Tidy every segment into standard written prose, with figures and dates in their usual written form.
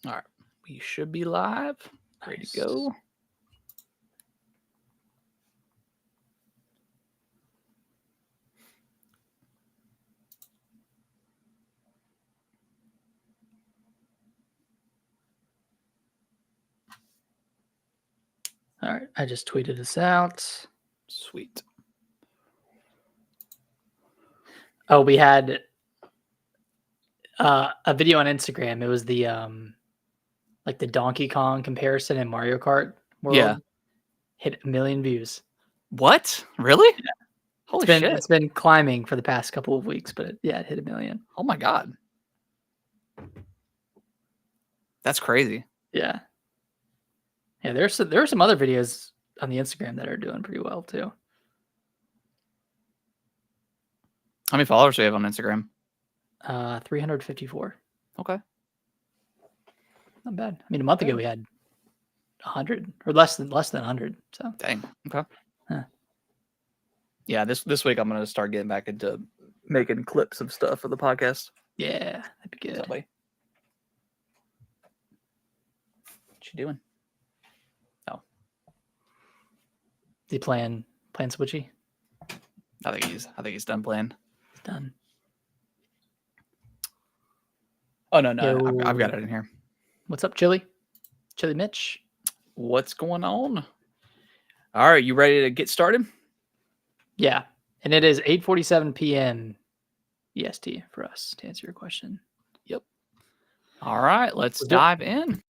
All right. We should be live. Ready to go. All right. I just tweeted this out. Sweet. Oh, we had a video on Instagram. It was the like the Donkey Kong comparison in Mario Kart World. Yeah. Hit 1 million views. What? Really? Yeah. Holy shit. It's been climbing for the past couple of weeks, but it hit 1 million. Oh my God. That's crazy. Yeah. Yeah, there are some other videos on the Instagram that are doing pretty well too. How many followers do you have on Instagram? 354. Okay. Not bad. I mean, a month ago we had 100 or less than 100. So dang. Okay. Huh. Yeah, this week I'm gonna start getting back into making clips of stuff for the podcast. Yeah, that'd be good. What you doing? Oh, is he playing Switchy? I think he's done playing. He's done. Oh no, I've got it in here. What's up, Chili Mitch? What's going on? All right, you ready to get started? Yeah, and it is 8:47 p.m. EST for us to answer your question. Yep. All right, let's dive in.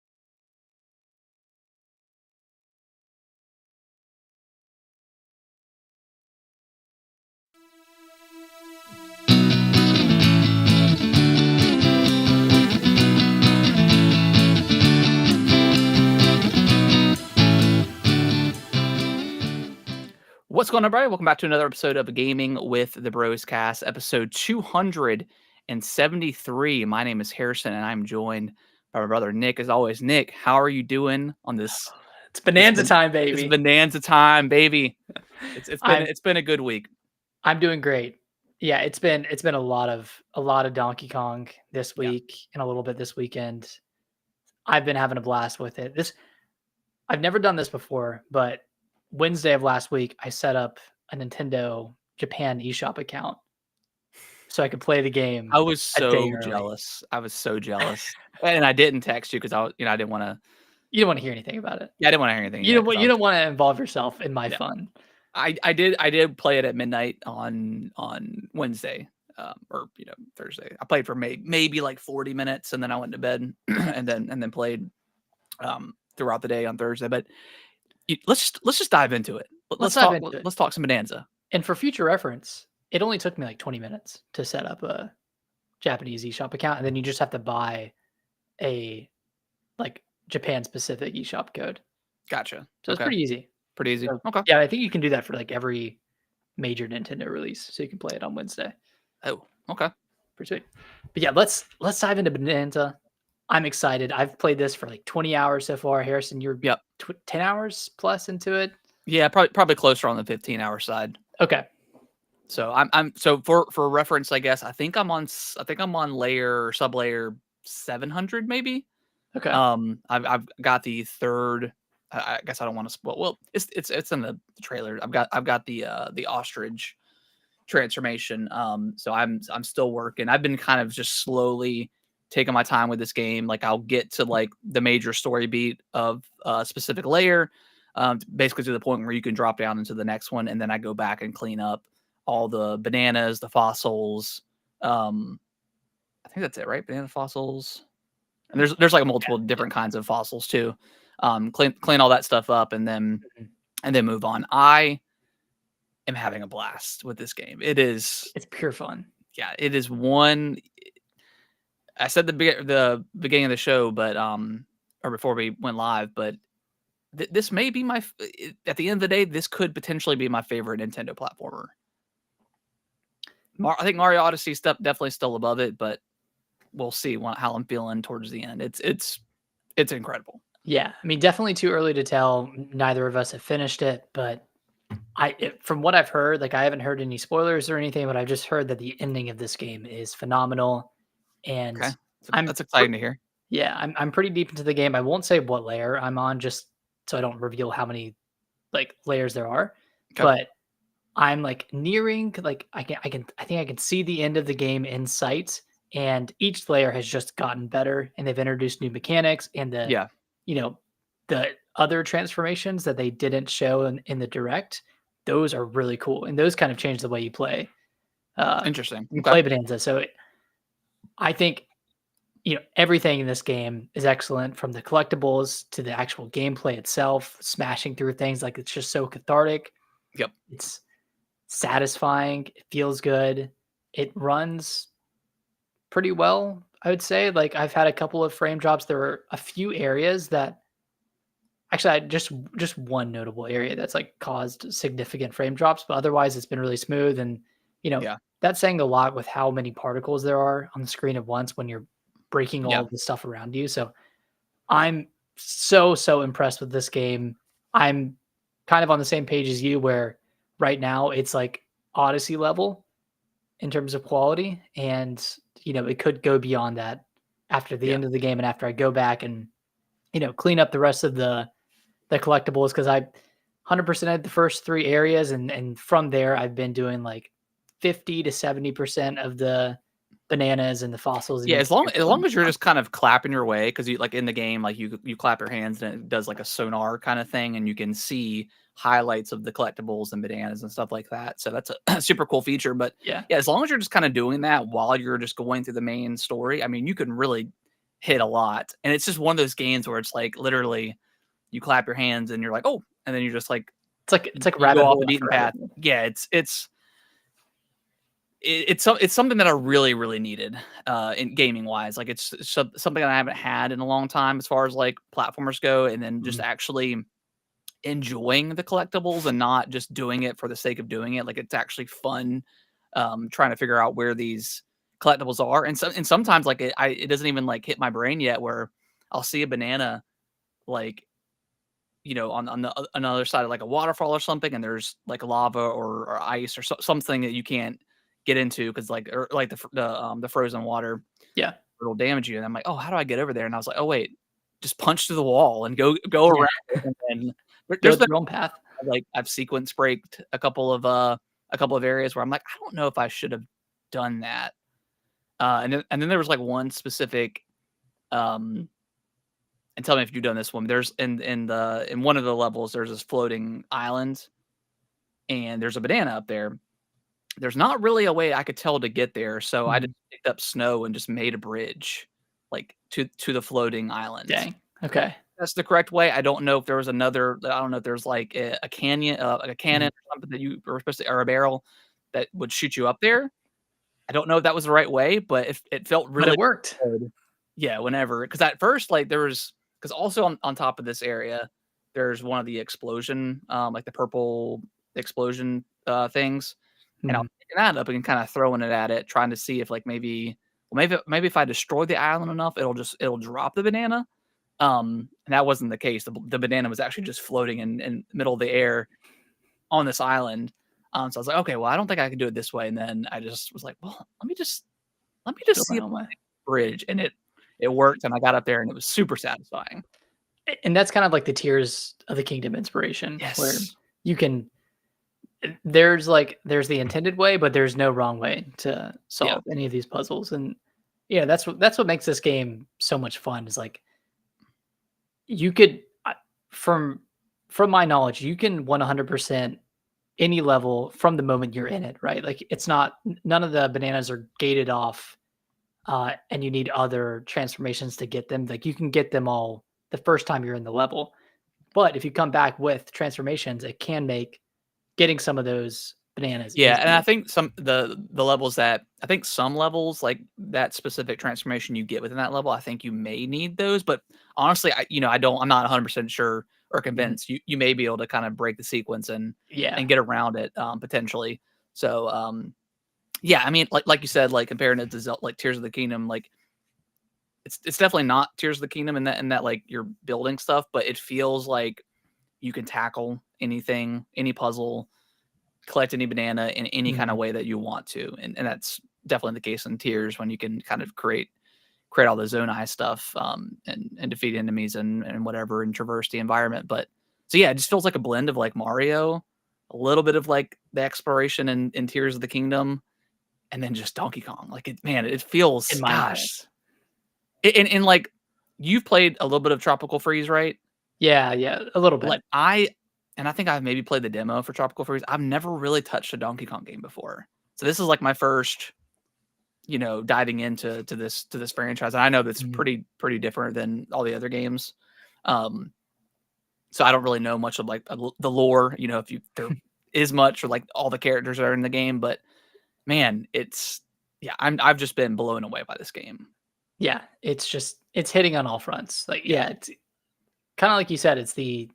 What's going on, everybody? Welcome back to another episode of Gaming with the Bros Cast, episode 273. My name is Harrison, and I'm joined by my brother Nick. As always, Nick, how are you doing on this? It's Bonanza time, baby. It's Bonanza time, baby. It's been a good week. I'm doing great. Yeah, it's been a lot of Donkey Kong this week and a little bit this weekend. I've been having a blast with it. I've never done this before, but Wednesday of last week, I set up a Nintendo Japan eShop account so I could play the game. I was so jealous. And I didn't text you because I didn't want to. You didn't want to hear anything about it. Yeah, I didn't want to hear anything. You don't want to involve yourself in my fun. I did play it at midnight on Wednesday, or Thursday. I played for maybe like 40 minutes, and then I went to bed, and then played throughout the day on Thursday. But let's just dive into it. Let's talk some Bananza. And for future reference, it only took me like 20 minutes to set up a Japanese eShop account, and then you just have to buy a like Japan specific eShop code. Gotcha. So it's pretty easy. Pretty easy. So, okay. Yeah, I think you can do that for like every major Nintendo release, so you can play it on Wednesday. Oh, okay. Pretty sweet. But yeah, let's dive into Bonanza. I'm excited. I've played this for like 20 hours so far. Harrison, you're 10 hours plus into it. Yeah, probably closer on the 15-hour side. Okay. So I'm for reference, I guess I think I'm on layer or sub layer 700 maybe. Okay. I've got the third. I guess I don't want to spoil. Well, it's in the trailer. I've got the ostrich transformation. So I'm still working. I've been kind of just slowly taking my time with this game. Like I'll get to like the major story beat of a specific layer, basically to the point where you can drop down into the next one, and then I go back and clean up all the bananas, the fossils. I think that's it, right? Banana fossils. And there's like multiple different kinds of fossils too. Clean all that stuff up and then move on. I am having a blast with this game. It's pure fun. Yeah, it is one. I said the beginning of the show, but or before we went live, but this may be at the end of the day, this could potentially be my favorite Nintendo platformer. I think Mario Odyssey definitely still above it, but we'll see how I'm feeling towards the end. It's incredible. Yeah, I mean, definitely too early to tell. Neither of us have finished it, but from what I've heard, like I haven't heard any spoilers or anything, but I've just heard that the ending of this game is phenomenal. And that's exciting to hear. Yeah, I'm pretty deep into the game. I won't say what layer I'm on just so I don't reveal how many, like, layers there are, Okay. but I'm, like, nearing, like, I think I can see the end of the game in sight, and each layer has just gotten better, and they've introduced new mechanics and Yeah. you know, the other transformations that they didn't show in the direct, those are really cool, and those kind of change the way uh, Interesting. you Okay. play Bonanza. So I think, everything in this game is excellent from the collectibles to the actual gameplay itself, smashing through things, like, it's just so cathartic. Yep. It's satisfying, it feels good, it runs pretty well, I would say. Like, I've had a couple of frame drops. There were a few areas that actually, I just one notable area that's, like, caused significant frame drops, but otherwise it's been really smooth and, you know, Yeah. that's saying a lot with how many particles there are on the screen at once when you're breaking all Yeah. of the stuff around you. So I'm so, so impressed with this game. I'm kind of on the same page as you where right now it's like Odyssey level in terms of quality, and, it could go beyond that after the Yeah. end of the game and after I go back and, clean up the rest of the collectibles because I 100% the first 3 areas, and from there, I've been doing, like, 50 to 70% of the bananas and the fossils and Yeah, the as experimental long as you're stuff. just kind of clapping your way, because you like in the game, like you clap your hands and it does like a sonar kind of thing, and you can see highlights of the collectibles and bananas and stuff like that. So that's a super cool feature. But Yeah. yeah, as long as you're just kind of doing that while you're just going through the main story, I mean, you can really hit a lot. And it's just one of those games where it's like literally you clap your hands and you're like, oh, and then you're just like It's like you go rabbit off hole the beaten after rabbit path. hole. Yeah, it's something that I really, really needed, in gaming wise. Like it's something that I haven't had in a long time as far as like platformers go, and then just Mhm. actually enjoying the collectibles and not just doing it for the sake of doing it. Like it's actually fun, trying to figure out where these collectibles are, and sometimes like it doesn't even like hit my brain yet where I'll see a banana like on the another side of like a waterfall or something, and there's like lava or ice or something that you can't get into because like or like the frozen water Yeah. will damage you. And I'm like, oh, how do I get over there? And I was like, oh wait, just punch through the wall and go Yeah. around. And then Go there's been your own path. like I've sequence braked a couple of areas where I'm like, I don't know if I should have done that. And then there was like one specific um and tell me if you've done this one. There's in one of the levels, there's this floating island, and there's a banana up there. There's not really a way I could tell to get there, so I just Mhm. picked up snow and just made a bridge, like to the floating island. Dang. Okay. That's the correct way. I don't know if there was another. I don't know if there's like a canyon, like a cannon Mhm. or something that you were supposed to, or a barrel that would shoot you up there. I don't know if that was the right way, but if it felt But really it worked. good. Yeah, whenever, because at first, like, there was, because also on top of this area, there's one of the explosion, like, the purple explosion, things, and I was Mhm. picking that up and kinda throwing it at it, trying to see if, like, maybe if I destroy the island enough, it'll drop the banana, and that wasn't the case. The banana was actually just floating in the middle of the air on this island, so I was like, "Okay, well, I don't think I can do it this way," and then I just was like, "Well, let me Go just my see if own way. bridge," and it worked, and I got up there, and it was super satisfying. And that's kind of like the Tears of the Kingdom inspiration where Yes. you can there's the intended way, but there's no wrong way to Yeah. solve any of these puzzles, and, yeah, that's what makes this game so much fun is, like, you could from from my knowledge, you can 100% any level from the moment you're in it, right? Like, it's not none of the bananas are gated off, and you need other transformations to get them. Like, you can get them all the first time you're in the level, but if you come back with transformations, it can make getting some of those bananas Yeah, and I easier. think the levels that I think some levels, like, that specific transformation you get within that level, I think you may need those, but honestly, I'm not 100% sure or Mhm. convinced. You may be able to kinda break the sequence Yeah. and get around it, potentially. So, yeah, I mean, like you said, like, comparing it to like, Tears of the Kingdom, like, it's definitely not Tears of the Kingdom in that, like, you're building stuff, but it feels like you can tackle anything, any puzzle, collect any banana in any kind Mhm. of way that you want to. And that's definitely the case in Tears when you can kind of create all the zone eye stuff, and defeat enemies and whatever, and traverse the environment. But so yeah, it just feels like a blend of like Mario, a little bit of like the exploration in Tears of the Kingdom, and then just Donkey Kong. Like it In feels, my gosh. eyes. And like you've played a little bit of Tropical Freeze, right? Yeah, a little bit. Like I think I've maybe played the demo for Tropical Freeze. I've never really touched a Donkey Kong game before. So this is like my first, diving into this franchise. And I know that's Mhm. pretty different than all the other games. Um, so I don't really know much of like the lore, if there is much, or like all the characters that are in the game, but man, I've just been blown away by this game. Yeah, it's hitting on all fronts. Like, Yeah. yeah, it's kind of like you said, it's the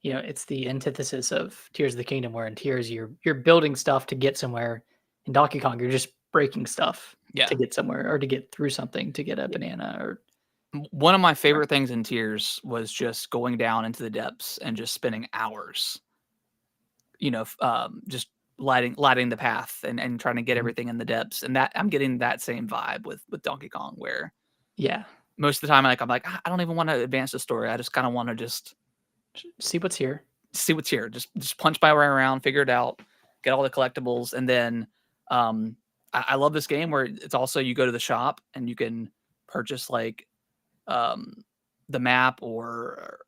antithesis of Tears of the Kingdom, where in Tears you're building stuff to get somewhere. In Donkey Kong, you're just breaking stuff Yeah. to get somewhere or to get through something to get a banana or One of my favorite things in Tears was just going down into the depths and just spending hours, just lighting the path and trying to get Mhm. everything in the depths. And that I'm getting that same vibe with Donkey Kong, where Yeah. most of the time, like I'm like, I don't even want to advance the story. I just kind of want to just See what's here. see what's here. Just punch my way around, figure it out, get all the collectibles, and then um, I love this game where it's also you go to the shop and you can purchase like um, the map or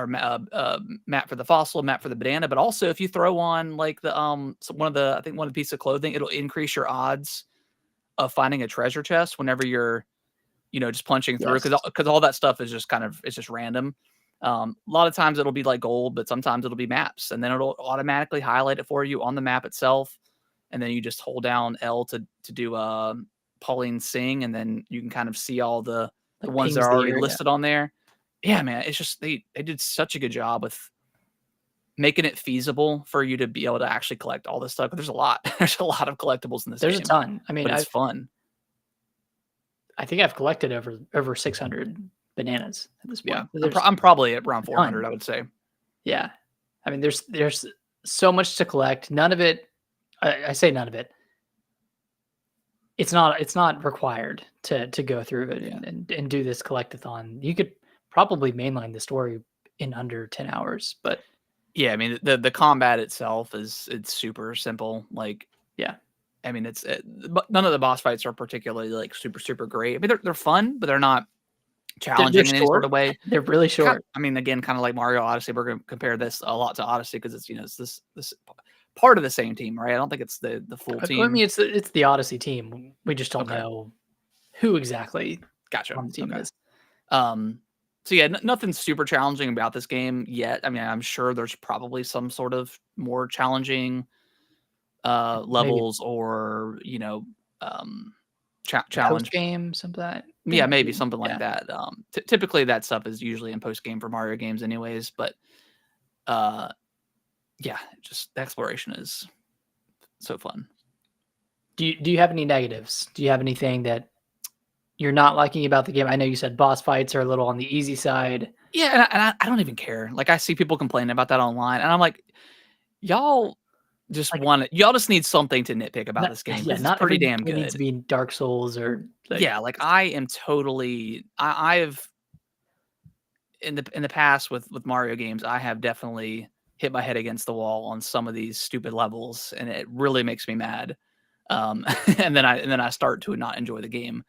map for the fossil, map for the banana. But also, if you throw on like one of the piece of clothing, it'll increase your odds of finding a treasure chest whenever you're just punching through, Yes. because all that stuff is just it's just random. A lot of times it'll be like gold, but sometimes it'll be maps, and then it'll automatically highlight it for you on the map itself. And then you just hold down L to do Pauline Sing, and then you can kind of see all the Like ones that pings are the already area. listed on there. Yeah, man, it's just they did such a good job with making it feasible for you to be able to actually collect all this stuff. But there's a lot. There's a lot of collectibles in this There's a game, ton. I mean, but it's fun. I think I've collected over 600 bananas at this Yeah, point. There's I'm probably at around a 400, ton. I would say. Yeah. I mean, there's so much to collect. None of it, I say none of it. It's not required to go through it Yeah. and do this collectathon. You could probably mainline the story in under 10 hours, but Yeah, I mean, the combat itself it's super simple. Like, yeah, I mean, but none of the boss fights are particularly like super great. I mean, they're fun, but they're not they're challenging in any sort short. of way. They're really short. I mean, again, kind of like Mario Odyssey. We're going to compare this a lot to Odyssey because it's it's this part of the same team, right? I don't think it's the full I team. mean, it's the Odyssey team. We just don't Okay, know who exactly gotcha. on the team Okay. is. Um, so yeah, nothing super challenging about this game yet. I mean, I'm sure there's probably some sort of more challenging Maybe levels, or um a post challenge. game, something like that. There Yeah, might maybe be. something like Yeah. that. Typically that stuff is usually in post game for Mario games anyways, but uh yeah, just the exploration is so fun. Do you have any negatives? Do you have anything that you're not liking about the game? I know you said boss fights are a little on the easy side. Yeah, I don't even care. Like I see people complaining about that online, and I'm like, y'all Like, y'all just need something to nitpick about not this game yeah, because it's not pretty every damn game needs to good. be Dark Souls or like Yeah, like I am totally I've in the past with Mario games, I have definitely hit my head against the wall on some of these stupid levels, and it really makes me mad. And then I start to not enjoy the game.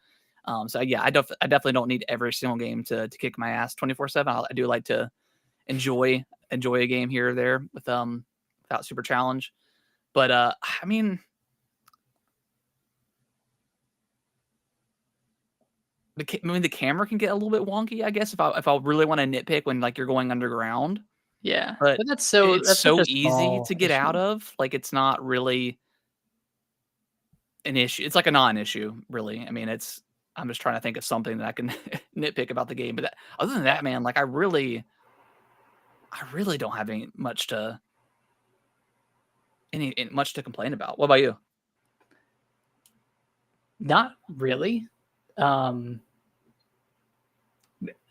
So yeah, I definitely don't need every single game to kick my ass 24/7. I do like to enjoy a game here or there without super challenge. But I mean, the camera can get a little bit wonky, I guess, if I really want to nitpick when like you're going underground. yeah, But but it's that's such so a easy to small get out issue. of. Like it's not really an issue. It's like a non-issue, really. I mean, I'm just trying to think of something that I can nitpick about the game. But other than that, man, like I really don't have much to complain about. What about you? Not really. Um,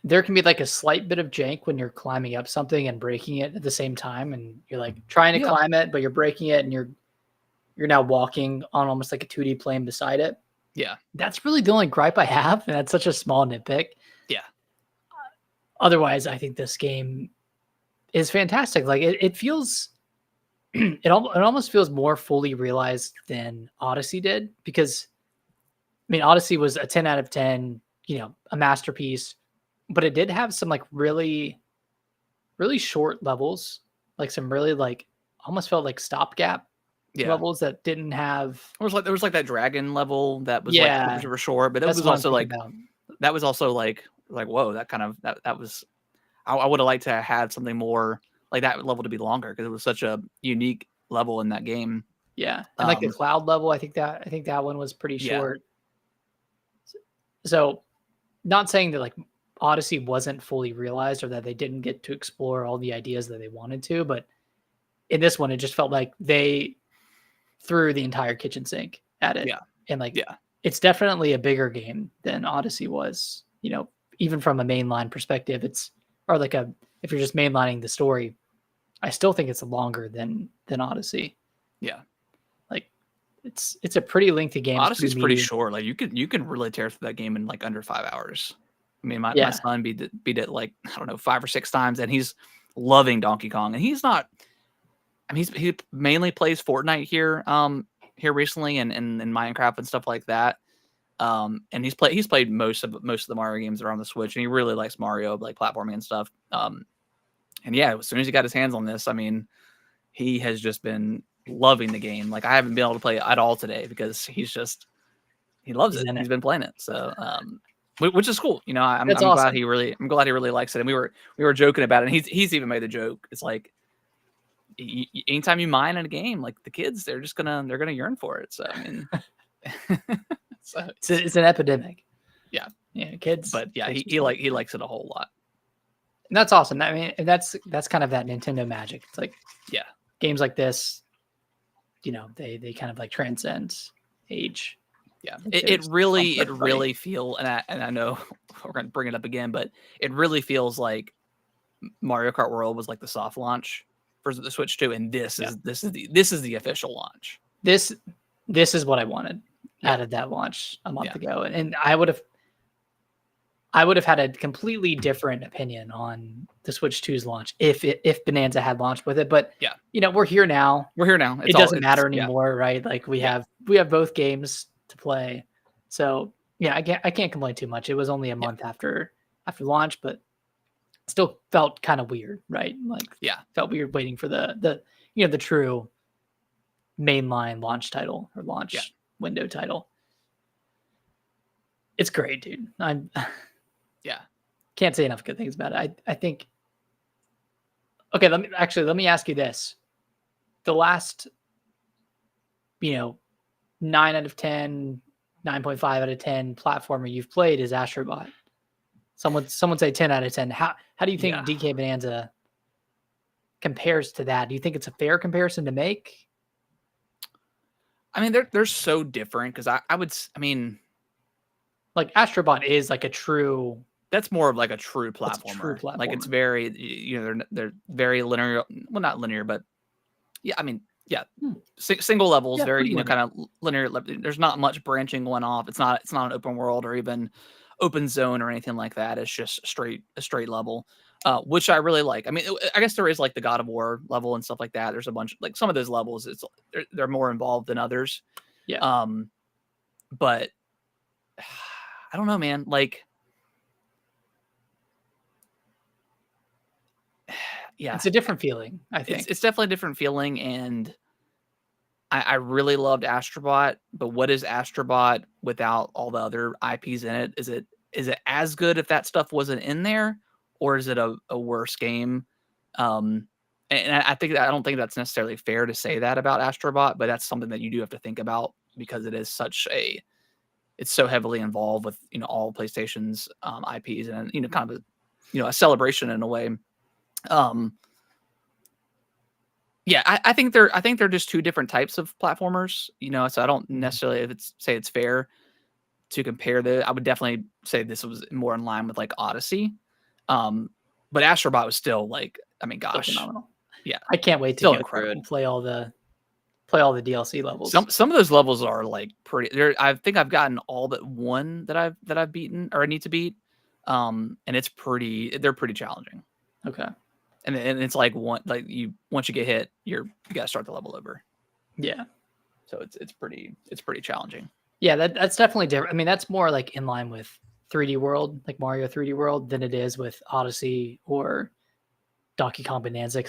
there can be like a slight bit of jank when you're climbing up something and breaking it at the same time, and you're like trying to Yeah. climb it, but you're breaking it, and you're now walking on almost like a 2D plane beside it. Yeah. That's really the only gripe I have, and that's such a small nitpick. Yeah. Otherwise, I think this game is fantastic. Like it feels it almost feels more fully realized than Odyssey did, because I mean Odyssey was a 10 out of 10, a masterpiece, but it did have some like really really short levels, like some really like almost felt like stopgap Yeah. levels that didn't have. There was like that dragon level that was like Yeah, super short, but it that's was what I'm also thinking like about. that was also like whoa, that kind of that was I would have liked to have something more like that level to be longer because it was such a unique level in that game. Yeah, and like the cloud level, I think that one was pretty Yeah. short. So, not saying that like Odyssey wasn't fully realized or that they didn't get to explore all the ideas that they wanted to, but in this one, it just felt like they threw the entire kitchen sink at it, Yeah. and like Yeah. it's definitely a bigger game than Odyssey was. Even from a mainline perspective, or like if you're just mainlining the story, I still think it's longer than Odyssey. Yeah. Like it's a pretty lengthy game. It's Odyssey's pretty meaty. short. Like you can really tear through that game in like under 5 hours. I mean, my Yeah, son beat it like I don't know 5 or 6 times, and he's loving Donkey Kong. And he's not. I mean, he mainly plays Fortnite here recently, and in Minecraft and stuff like that. And he's played most of the Mario games that are on the Switch, and he really likes Mario, like platforming and stuff. And yeah, as soon as he got his hands on this, I mean, he has just been loving the game. Like I haven't been able to play it at all today because he loves he's it. in He's it. been playing it. So, which is cool. I'm That's glad awesome. I'm glad he really likes it. And we were joking about it. And he's even made the joke. It's like anytime you mine in a game, like the kids, they're gonna yearn for it. So I mean, so It's an epidemic. yeah, Yeah, kids. but yeah, kids he just love he likes it a whole lot. And that's awesome. I mean, and that's kind of that Nintendo magic. It's like Yeah, games like this, they kind of like transcend age. yeah. It's fun for It everybody. really feel and I know we're gonna bring it up again, but it really feels like Mario Kart World was like the soft launch for the Switch 2, and this is the official launch. This is what I wanted out of that launch a month ago, and I would have had a completely different opinion on the Switch 2's launch if Bonanza had launched with it. But Yeah, we're here now. we're here now. It doesn't matter anymore, right? Like we Yeah. have both games to play. So yeah, I can't complain too much. It was only a month after launch, but still felt kind of weird, right? Like felt weird waiting for the true mainline launch title or launch window title. It's great, dude. I'm Yeah. can't say enough good things about it. I think. Okay, let me ask you this: the last, 9 out of 10, 9.5 out of 10 platformer you've played is Astrobot. Someone say 10 out of 10. How do you think DK Bonanza compares to that? Do you think it's a fair comparison to make? I mean, they're so different because I mean, like Astrobot is like a true. That's more of like a true It's a platformer. true Like it's platformer. very, they're very linear. Well, not linear, but yeah, I mean, yeah, single levels, Yeah, very, pretty kind of linear. There's not much branching going off. It's not an open world or even open zone or anything like that. It's just a straight level, which I really like. I mean, I guess there is like the God of War level and stuff like that. There's a bunch like some of those levels. They're more involved than others. Yeah. But I don't know, man. Like, yeah, It's a different feeling, I think. it's definitely a different feeling, and I really loved Astrobot. But what is Astrobot without all the other IPs in it? Is it as good if that stuff wasn't in there, or is it a worse game? And I don't think that's necessarily fair to say that about Astrobot, but that's something that you do have to think about because it is it's so heavily involved with all PlayStation's IPs and kind of a celebration in a way. Yeah, I think they're just two different types of platformers, so I don't necessarily say it's fair to compare I would definitely say this was more in line with like Odyssey. But Astrobot was still like, I mean, So gosh, phenomenal. yeah, I can't wait to still go through incredible. and play all the play all the DLC levels. Some of those levels are like pretty. I think I've gotten all but one that I've beaten or I need to beat, and it's pretty. They're pretty challenging. Okay. And it's like once you get hit, you gotta start the level over. Yeah. So it's pretty challenging. Yeah, that's definitely different. I mean, that's more like in line with 3D World, like Mario 3D World, than it is with Odyssey or Donkey Kong Bonanza.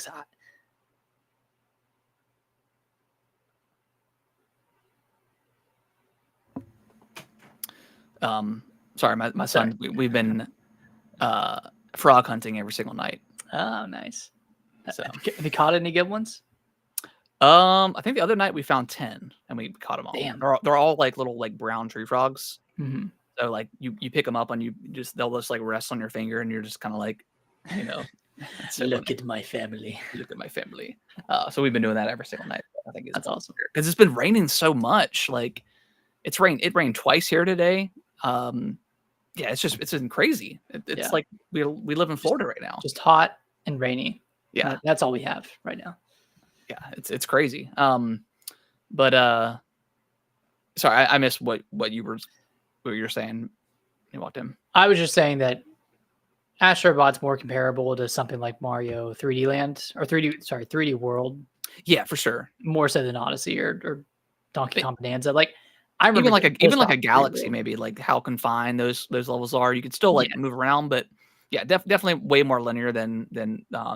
Sorry, my son. We've been frog hunting every single night. Oh, nice. So have you caught any good ones? I think the other night we found 10 and we caught them all. Damn. They're all like little like brown tree frogs. Mm-hmm. So like you pick them up and they'll just like rest on your finger and you're just kind of like, you know, look at my family. Look at my family. So we've been doing that every single night. I think that's awesome because it's been raining so much. Like it rained twice here today. Yeah, it's been crazy. It's like we live in Florida right now. Just hot and rainy. Yeah, that's all we have right now. Yeah, it's crazy. But sorry, I missed what you were saying. You walked in. I was just saying that Astrobot's more comparable to something like Mario 3D Land or 3D World. Yeah, for sure. More so than Odyssey or Donkey Kong Bonanza. Like I remember even like a Galaxy, maybe like how confined those levels are. You could still like move around, but yeah, definitely way more linear than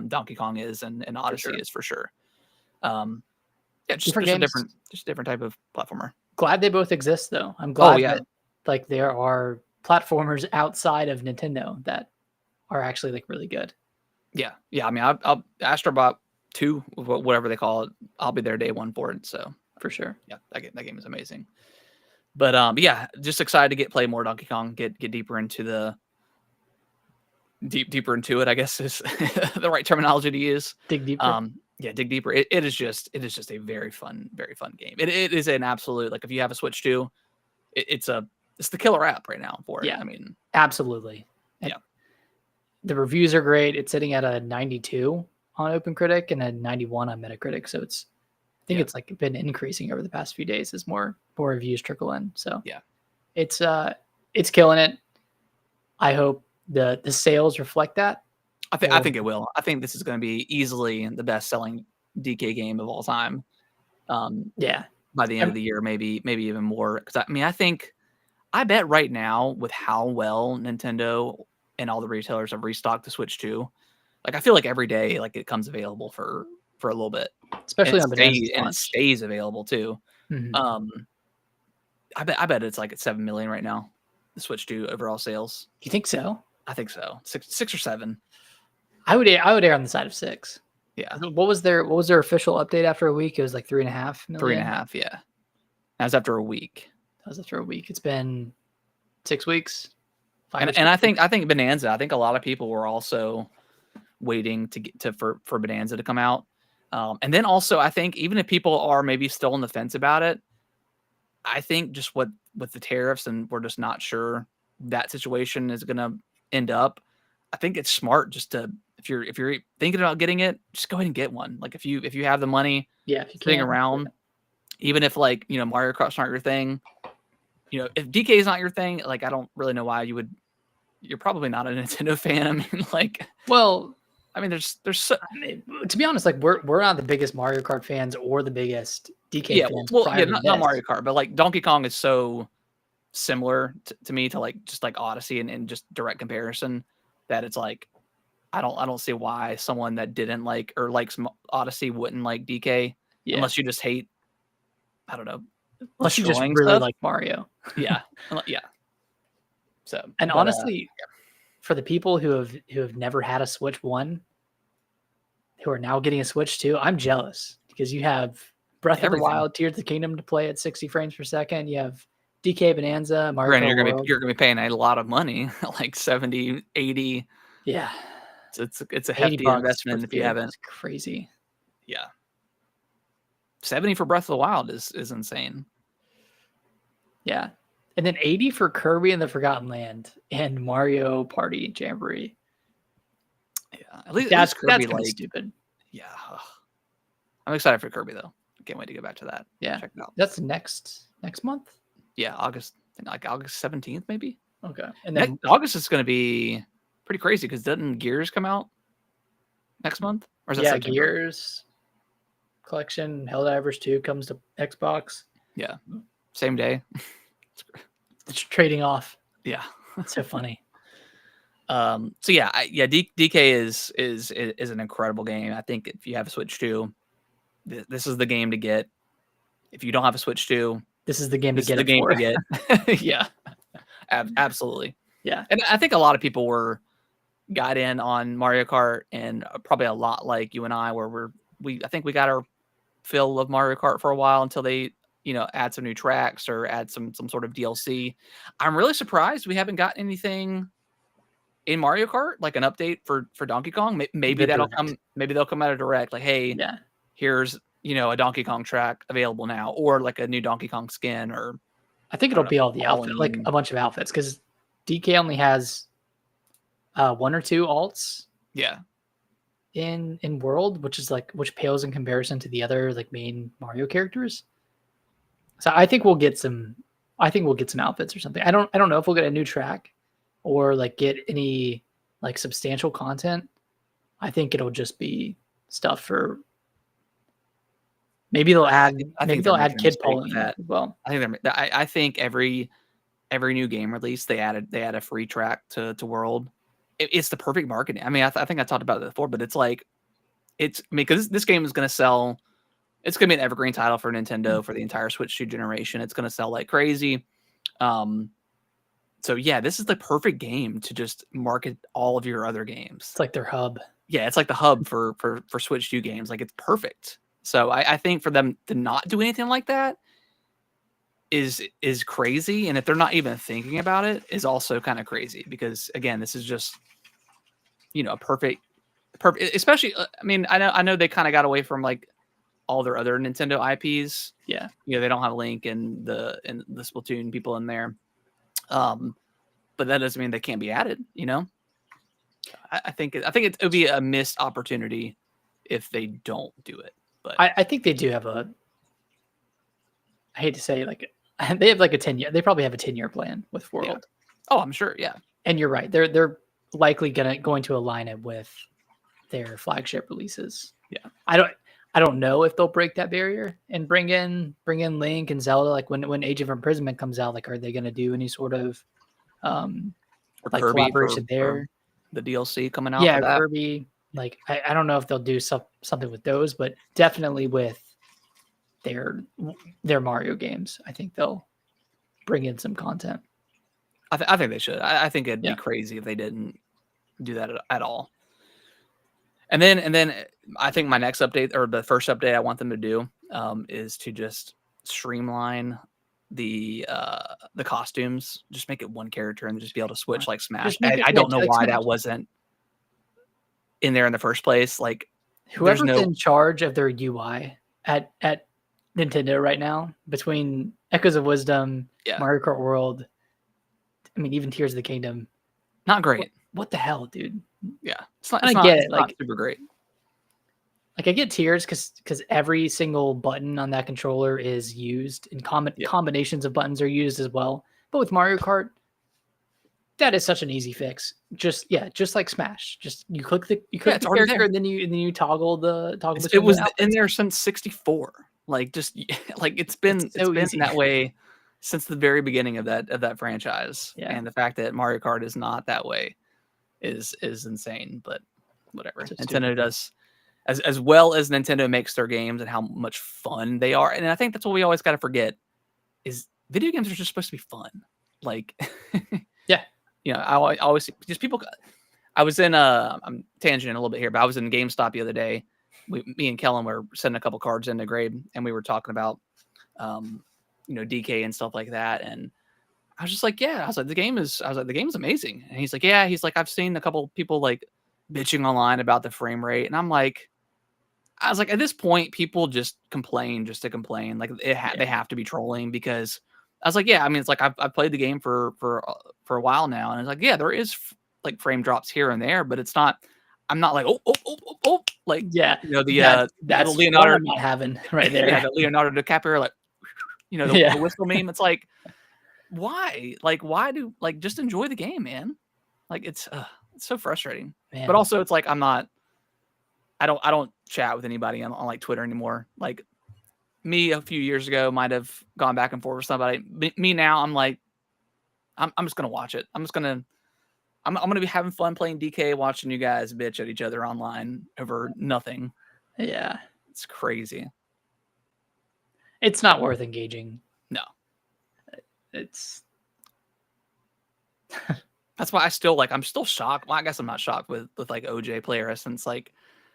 Donkey Kong is and Odyssey is for sure. Yeah, just a different type of platformer. Glad they both exist though. I'm glad that like there are platformers outside of Nintendo that are actually like really good. Yeah. I mean, I'll Astrobot 2, whatever they call it. I'll be there day one for it. So for sure. Yeah, that game is amazing. But yeah, just excited to play more Donkey Kong, get deeper into deeper into it, I guess is the right terminology to use. Dig deeper. Yeah, dig deeper. It is just a very fun game. It is an absolute, like if you have a Switch 2, it's the killer app right now for it. Yeah, I mean, absolutely. And the reviews are great. It's sitting at a 92 on OpenCritic and a 91 on Metacritic. So I think it's like been increasing over the past few days as more reviews trickle in. So yeah, it's killing it. I hope the sales reflect that. I think it will. I think this is going to be easily the best-selling DK game of all time. By the end of the year, maybe even more. Because I mean, I bet right now with how well Nintendo and all the retailers have restocked the Switch 2, like I feel like every day, like it comes available for a little bit, especially on Bonanza, and it stays available too. Mm-hmm. I bet it's like at 7 million right now. The Switch 2 overall sales. You think so? I think so. 6 or 7. I would err on the side of 6. Yeah. What was their official update after a week? It was like 3.5 million. 3.5. Yeah. That was after a week. It's been 6 weeks. And I think Bonanza. I think a lot of people were also waiting for Bonanza to come out. And then also, I think even if people are maybe still on the fence about it, I think just with the tariffs and we're just not sure that situation is going to end up. I think it's smart just to if you're thinking about getting it, just go ahead and get one. Like if you have the money, if you sitting around, even if like Mario Kart's not your thing, if DK is not your thing, like I don't really know why you would. You're probably not a Nintendo fan. I mean, like, well, I mean, there's so. I mean, to be honest, like we're not the biggest Mario Kart fans or the biggest DK fans. Well, not Mario Kart, but like Donkey Kong is so similar to me to like just like Odyssey and just direct comparison that it's like I don't see why someone that didn't like or likes Odyssey wouldn't like DK unless you just hate. I don't know. Unless you just really like Mario. Yeah. So and honestly, for the people who have never had a Switch 1, who are now getting a Switch 2, I'm jealous because you have Breath of the Wild, Tears of the Kingdom to play at 60 frames per second. You have DK Bonanza, Mario Kart. You're gonna be paying a lot of money, like 70, 80. Yeah. It's a hefty investment if you haven't. It's crazy. Yeah. 70 for Breath of the Wild is insane. Yeah. And then 80 for Kirby and the Forgotten Land and Mario Party Jamboree. Yeah. At least Kirby, that's like stupid. Yeah. I'm excited for Kirby though. Can't wait to get back to that. Yeah, Check it out. that's next month. Yeah, August, like August 17th, maybe. Okay, and then August is going to be pretty crazy because doesn't Gears come out next month? Or is that September? Gears Collection, Helldivers 2 comes to Xbox. Yeah, same day. It's trading off. Yeah, it's so funny. So yeah, DK is an incredible game. I think if you have a Switch 2, this is the game to get. If you don't have a Switch 2, this is the game to get. To get. Yeah, absolutely. Yeah, and I think a lot of people got in on Mario Kart, and probably a lot like you and I, where I think we got our fill of Mario Kart for a while until they add some new tracks or add some sort of DLC. I'm really surprised we haven't gotten anything in Mario Kart, like an update for Donkey Kong. Maybe that'll come. Maybe they'll come out of Direct, like, hey, here's a Donkey Kong track available now, or like a new Donkey Kong skin, or I think it'll be all the outfit, like a bunch of outfits, because DK only has 1 or 2 alts. Yeah. In World, which pales in comparison to the other like main Mario characters. So I think we'll get some outfits or something. I don't know if we'll get a new track or like get any like substantial content. I think it'll just be stuff for maybe they'll add Kid Pauline as well. I think every new game release they add a free track to World. It's the perfect marketing. I mean, I think I talked about it before, but it's like because this game is going to sell. It's going to be an evergreen title for Nintendo for the entire Switch 2 generation. It's going to sell like crazy. So yeah, this is the perfect game to just market all of your other games. It's like their hub. Yeah, it's like the hub for Switch 2 games. Like, it's perfect. So I think for them to not do anything like that is crazy. And if they're not even thinking about it, is also kind of crazy, because again, this is just a perfect, especially, I mean, I know they kind of got away from like all their other Nintendo IPs. Yeah. They don't have Link and the Splatoon people in there. But that doesn't mean they can't be added, I think it would be a missed opportunity if they don't do it. But I think they do have I hate to say, like, they have like a 10-year, they probably have a 10-year plan with World. Yeah. Oh, I'm sure. Yeah. And you're right. They're likely going to align it with their flagship releases. Yeah. I don't know if they'll break that barrier and bring in Link and Zelda. Like when Age of Imprisonment comes out, like, are they going to do any sort of like Kirby collaboration there? The DLC coming out. Yeah, Kirby. Like, I don't know if they'll do something with those, but definitely with their Mario games, I think they'll bring in some content. I think they should. I think it'd be crazy if they didn't do that at all. And then I think my next update, or the first update I want them to do, is to just streamline the costumes. Just make it one character and just be able to switch like Smash. I don't know why that wasn't in there in the first place. Like, whoever's in charge of their UI at Nintendo right now, between Echoes of Wisdom, Mario Kart World, I mean, even Tears of the Kingdom, not great. What the hell, dude? Yeah, it's not super great. Like, I get Tears because every single button on that controller is used, and combinations of buttons are used as well. But with Mario Kart, that is such an easy fix. Just like Smash. Just you click the character, and then you toggle the toggle. It was in there since 64. Like, just like it's been that way since the very beginning of that franchise. Yeah. And the fact that Mario Kart is not that way is insane. But whatever. Nintendo does as well as Nintendo makes their games and how much fun they are. And I think that's what we always got to forget is video games are just supposed to be fun. Like, yeah. I always just people. I was in I'm tangenting a little bit here, but I was in GameStop the other day. Me and Kellen were sending a couple cards into Grade, and we were talking about, DK and stuff like that. And I was just like, yeah, the game is amazing. And he's like, yeah, I've seen a couple people like bitching online about the frame rate, and I was like, at this point, people just complain just to complain. Like, they have to be trolling, because I was like, yeah, I mean, it's like I've played the game for a while now, and it's like, yeah, there is like frame drops here and there, but it's not. I'm not like like Yeah, the that's what Leonardo I'm not having right there. yeah, the Leonardo DiCaprio like Yeah. the whistle meme. It's like, why? Like, why do like just enjoy the game, man? Like it's so frustrating. But Man. also it's like I don't chat with anybody on like Twitter anymore. Like me a few years ago might have gone back and forth with somebody. Me now, I'm like, I'm just gonna watch it. I'm gonna be having fun playing DK, watching you guys bitch at each other online over nothing. Yeah. It's crazy. It's not worth engaging. No. It's That's why I'm still shocked. Well, I guess I'm not shocked with like OJ player since like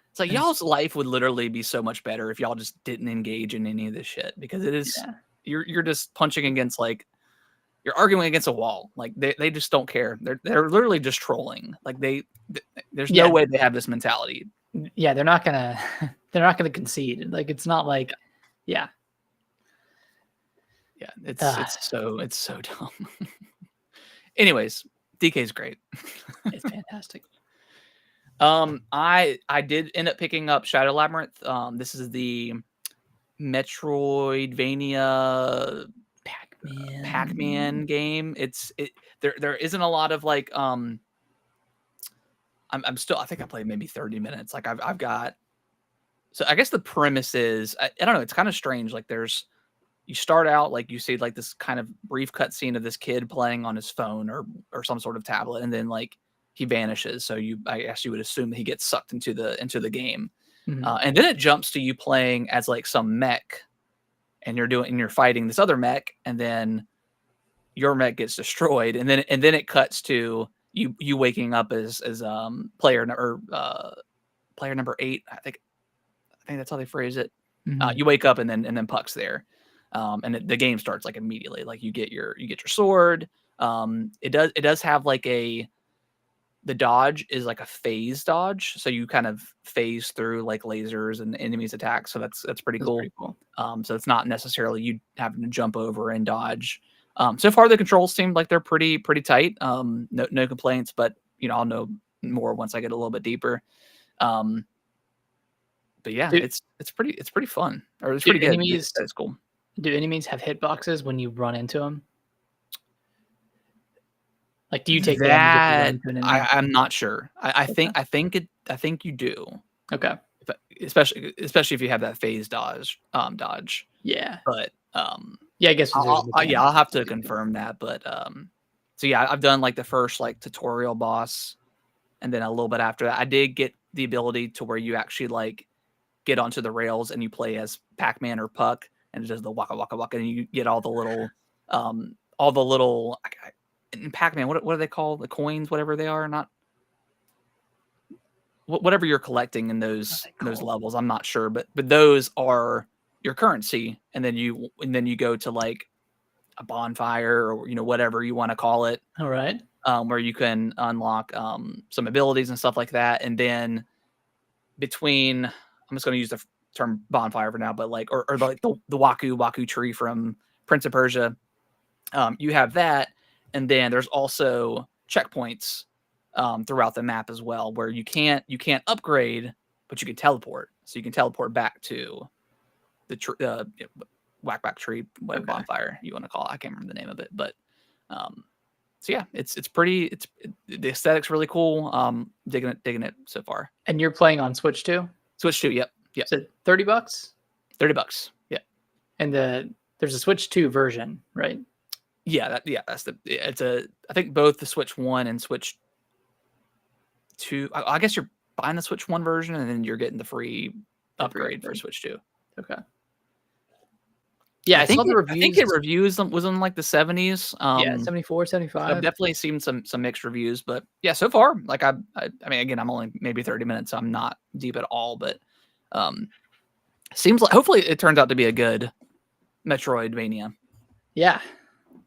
it's like it's y'all's life would literally be so much better if y'all just didn't engage in any of this shit because it is yeah. you're just punching against like you're arguing against a wall. Like they just don't care. They're literally just trolling. Like there's no way they have this mentality. Yeah, they're not gonna concede. Like it's not like yeah. Yeah, it's so dumb. Anyways, DK's great. It's fantastic. I did end up picking up Shadow Labyrinth. This is the Metroidvania Pac-Man game. There isn't a lot of like I'm still I think I played maybe 30 minutes. Like I've got so I guess the premise is I don't know, it's kind of strange. Like you start out like you see like this kind of brief cutscene of this kid playing on his phone or some sort of tablet, and then like he vanishes. So I guess you would assume that he gets sucked into the game, and then it jumps to you playing as like some mech, and you're fighting this other mech, and then your mech gets destroyed, and then it cuts to you waking up as player number 8. I think that's how they phrase it. You wake up and then Puck's there. And the game starts like immediately. Like you get your sword. It does have like the dodge is like a phase dodge, so you kind of phase through like lasers and enemies attacks. So that's pretty cool. Pretty cool. So it's not necessarily you having to jump over and dodge. So far the controls seem like they're pretty tight. No complaints, but I'll know more once I get a little bit deeper. But yeah, it's pretty fun, or it's pretty good. It's cool. Do enemies have hitboxes when you run into them? Like, do you take that? I'm not sure. I think you do. Okay. Especially if you have that phase dodge. Yeah. But yeah, I guess I'll have to confirm that. But so yeah, I've done like the first like tutorial boss, and then a little bit after that, I did get the ability to where you actually like get onto the rails and you play as Pac-Man or Puck, and it does the waka waka waka, and you get all the little in Pac-Man, what do they call the coins, whatever they are, not whatever you're collecting in those levels, I'm not sure, but those are your currency, and then you go to like a bonfire or whatever you want to call it. All right. Where you can unlock some abilities and stuff like that, and then between I'm just going to use the term bonfire for now, but like or like the Waku tree from Prince of Persia, you have that, and then there's also checkpoints throughout the map as well, where you can't upgrade, but you can teleport. So you can teleport back to the whack tree, whatever bonfire you want to call it. I can't remember the name of it, but so yeah, it's pretty. The aesthetic's really cool. Digging it so far. And you're playing on Switch too? Switch 2, yep. Is it $30? $30, yeah. And there's a Switch 2 version, right? Yeah, it's I think both the Switch 1 and Switch 2. I guess you're buying the Switch 1 version and then you're getting the free upgrade for Switch 2. Okay. Yeah, I saw the reviews. I think the reviews was in like the 70s. Yeah, 74, 75. I've definitely seen some mixed reviews, but yeah, so far, like I mean, again, I'm only maybe 30 minutes, so I'm not deep at all, but seems like hopefully it turns out to be a good Metroidvania. Yeah,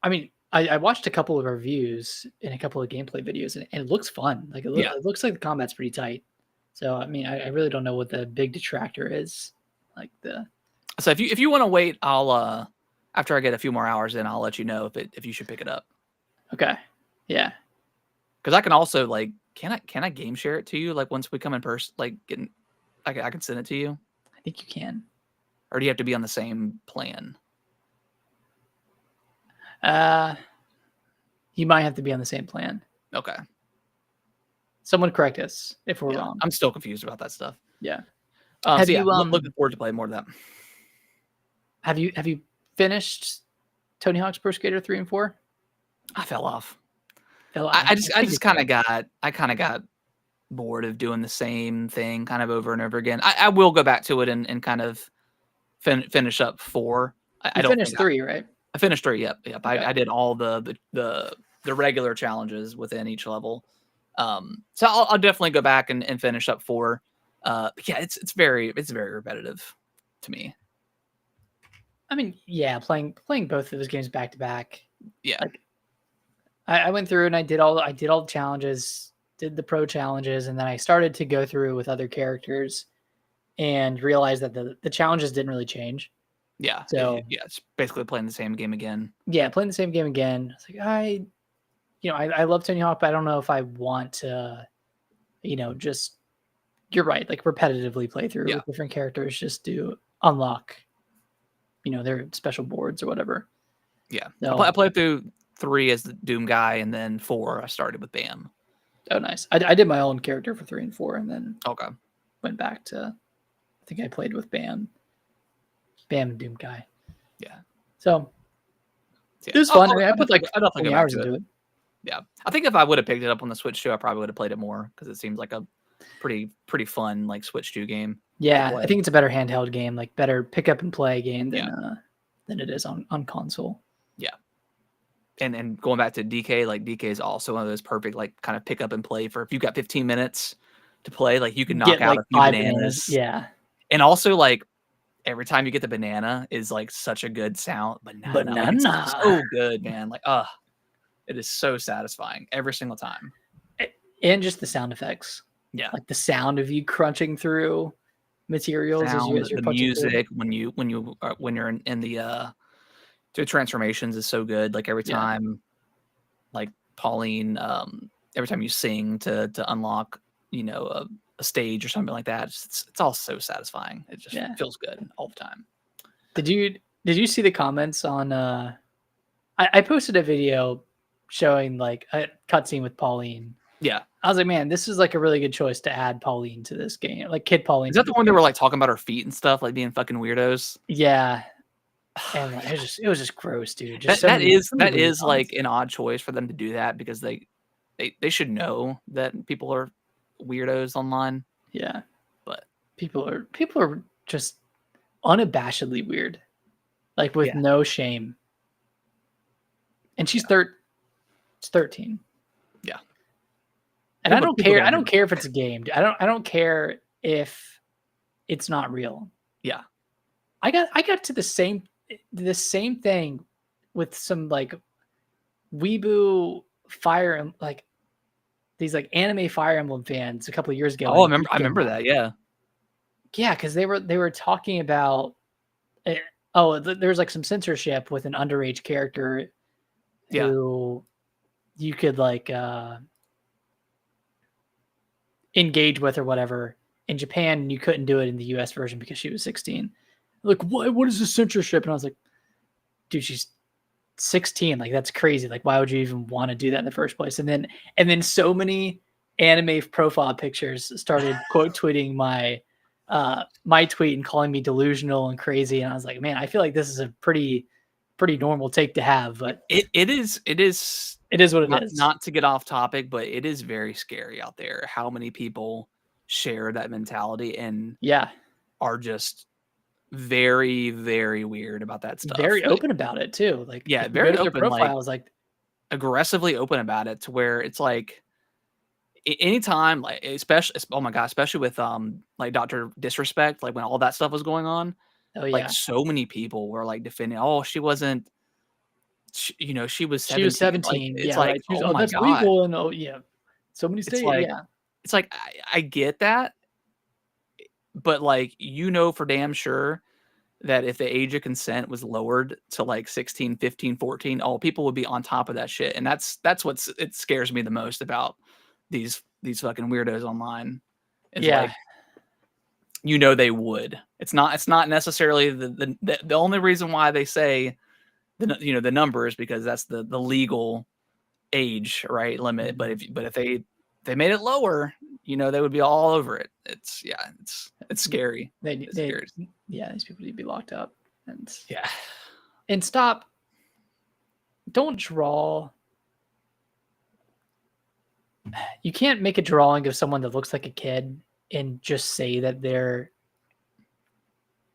I mean, I watched a couple of reviews and a couple of gameplay videos, and it looks fun. Like it looks like the combat's pretty tight. So I mean, I really don't know what the big detractor is. So if you want to wait, I'll after I get a few more hours in, I'll let you know if you should pick it up. Okay. Yeah. Because I can also like Can I game share it to you? Like once we come in person, like getting, I can send it to you, I think you can. or do you have to be on the same plan? You might have to be on the same plan. Okay. Someone correct us if we're Yeah, wrong. I'm still confused about that stuff. Yeah. So Have yeah, you looking forward to playing more of that. have you finished Tony Hawk's Pro Skater 3 and 4? I fell off. I I think just it's good. kind of got bored of doing the same thing kind of over and over again. I will go back to it and kind of finish up 4. I You don't think finished 3, right? I finished 3. Yep. Okay. I did all the regular challenges within each level. So I'll definitely go back and finish up 4. But yeah, it's very repetitive to me. I mean, yeah, playing both of those games back to back. Yeah. Like I went through and I did all the challenges, did the pro challenges, and then I started to go through with other characters and realized that the challenges didn't really change. Yeah. So Yeah, it's basically playing the same game again. yeah, playing the same game again. It's like I love Tony Hawk, but I don't know if I want to, just you're right, like repetitively play through Yeah. with different characters just to unlock, their special boards or whatever. Yeah. So, I played through 3 as the Doom guy, and then 4 I started with Bam. oh, nice. I did my own character for 3 and 4, and then Okay. went back to, I think I played with Bam and Doom guy. Yeah. So Yeah. it was fun. I mean, I put like I'd definitely 20 go back hours to into it. it. Yeah. I think if I would have picked it up on the Switch 2, I probably would have played it more because it seems like a pretty fun like Switch 2 game. Yeah, I think it's a better handheld game, like better pick up and play game than it is on console. Yeah. And going back to DK, like DK is also one of those perfect like kind of pick up and play for if you've got 15 minutes to play, like you can knock Get out like a few 5 bananas. Yeah. And also like every time you get the banana is like such a good sound. Banana. Like, it's so good, man. Like, it is so satisfying every single time. And just the sound effects. Yeah. Like the sound of you crunching through materials as you're the music when you're in the transformations is so good. Like every time, like Pauline, every time you sing to unlock, a stage or something like that, it's all so satisfying. It just feels good all the time. Did you see the comments on? I posted a video showing like a cutscene with Pauline. Yeah, I was like, man, this is like a really good choice to add Pauline to this game, like Kid Pauline. Is that the one they were like talking about her feet and stuff, like being fucking weirdos? Yeah, and like, it was just gross, dude. Just that is like an odd choice for them to do that because they should know that people are weirdos online. Yeah, but people are just unabashedly weird, like with no shame. And she's 13. Yeah. And I don't care. I don't care if it's a game. I don't care if it's not real. Yeah. I got to the same thing with some like weeboo like these like anime Fire Emblem fans a couple of years ago. Oh, I remember that. Yeah. Yeah, because they were talking about there's like some censorship with an underage character who you could like engage with or whatever in Japan, and you couldn't do it in the US version because she was 16. Like, what is this censorship? And I was like, dude, she's 16. Like, that's crazy. Like, why would you even want to do that in the first place? And then so many anime profile pictures started quote tweeting my tweet and calling me delusional and crazy. And I was like, man, I feel like this is a pretty normal take to have, but it is what it is. Not to get off topic, but it is very scary out there how many people share that mentality and are just very, very weird about that stuff. Very open about it too. Like, very open. Their profiles, like aggressively open about it to where it's like anytime, like especially with like Dr. Disrespect, like when all that stuff was going on. Oh yeah, like so many people were like defending. Oh, she wasn't. She was 17. She was 17. Like, it's like, right. oh my that's God. legal, and so many states. It's like I get that, but like for damn sure that if the age of consent was lowered to like 16, 15, 14, people would be on top of that shit. And that's it scares me the most about these these fucking weirdos online is Yeah. like, they would. It's not necessarily the only reason why they say the numbers, because that's the legal age, right, limit. But if they made it lower, they would be all over it. It's scary. It's scary. Yeah, these people need to be locked up. And Yeah. And don't draw. You can't make a drawing of someone that looks like a kid and just say that they're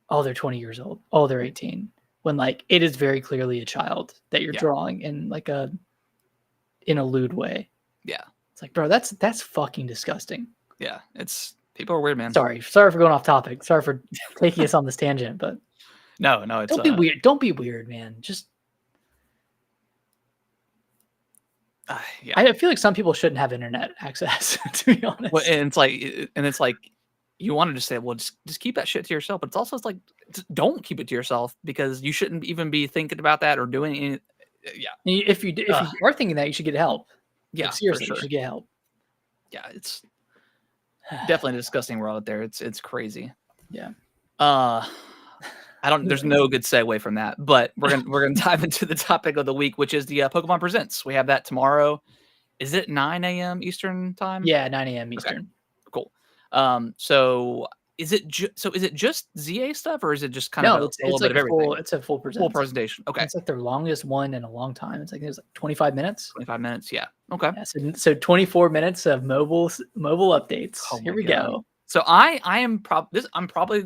20 years old. Oh, they're 18. When like it is very clearly a child that you're drawing in like in a lewd way. Yeah. It's like, bro, that's fucking disgusting. Yeah. People are weird, man. Sorry for going off topic. Sorry for taking us on this tangent, but no, it's don't be weird. Don't be weird, man. Just yeah. I feel like some people shouldn't have internet access, to be honest. Well, and it's like you wanted to say, well, just keep that shit to yourself, but it's like don't keep it to yourself, because you shouldn't even be thinking about that or doing any. Yeah. If you are thinking that, you should get help. Yeah, like, seriously, for sure. You should get help. Yeah, it's definitely a disgusting world out there. It's crazy. Yeah. There's no good segue from that, but we're gonna dive into the topic of the week, which is the Pokemon Presents. We have that tomorrow. Is it 9 a.m. Eastern time? Yeah, 9 a.m. Eastern. Okay. Cool. So is it just ZA stuff, or is it just kind of a little bit of everything? It's a full presentation. Okay. It's like their longest one in a long time. It's like 25 minutes. 25 minutes. Yeah. Okay. Yeah, so 24 minutes of mobile updates. Here we go. So I'm probably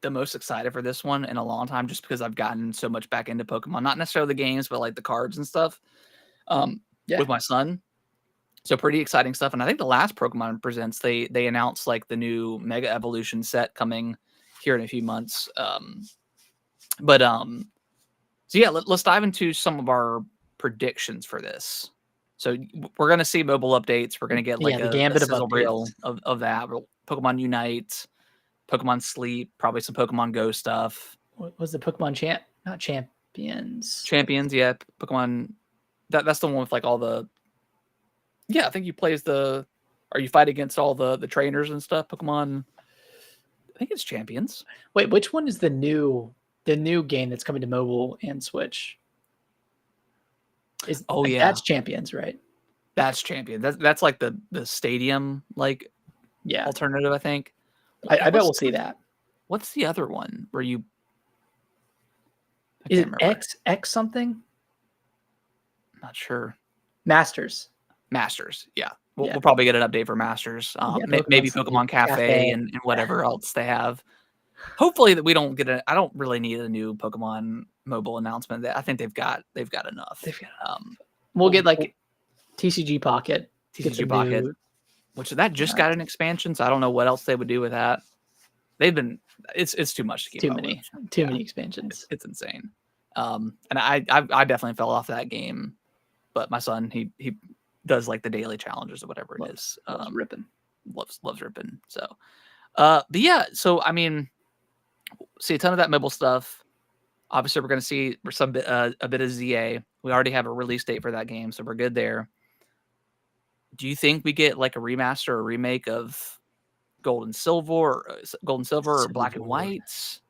the most excited for this one in a long time, just because I've gotten so much back into Pokemon, not necessarily the games, but like the cards and stuff. With my son. So pretty exciting stuff. And I think the last Pokemon Presents, they announced like the new Mega Evolution set coming here in a few months. So yeah, let's dive into some of our predictions for this. So we're going to see mobile updates. We're going to get like the gambit a sizzle reel of that. Pokemon Unite, Pokemon Sleep, probably some Pokemon Go stuff. What was the Pokemon not Champions? Champions, yeah. Pokemon, that's the one with like all the... Yeah, I think you play as or you fight against all the trainers and stuff. Pokemon, I think it's Champions. Wait, which one is the new game that's coming to mobile and Switch? That's Champions, right? That's Champions. That's like the stadium alternative, I think. I bet we'll see that. What's the other one where you? Is it X something? Not sure. Masters, yeah. We'll probably get an update for Masters. Maybe Pokemon Cafe and whatever else they have. Hopefully that we don't get I don't really need a new Pokemon mobile announcement. I think they've got enough. We'll get like TCG Pocket. Which that just got an expansion, so I don't know what else they would do with that. It's too much to keep. Too many expansions. It's insane. And I definitely fell off that game, but my son he does like the daily challenges or whatever it is. Loves ripping. Loves ripping. So, but yeah. So I mean, see a ton of that mobile stuff. Obviously, we're going to see a bit of ZA. We already have a release date for that game, so we're good there. Do you think we get like a remaster or remake of Gold and Silver, or Black and White?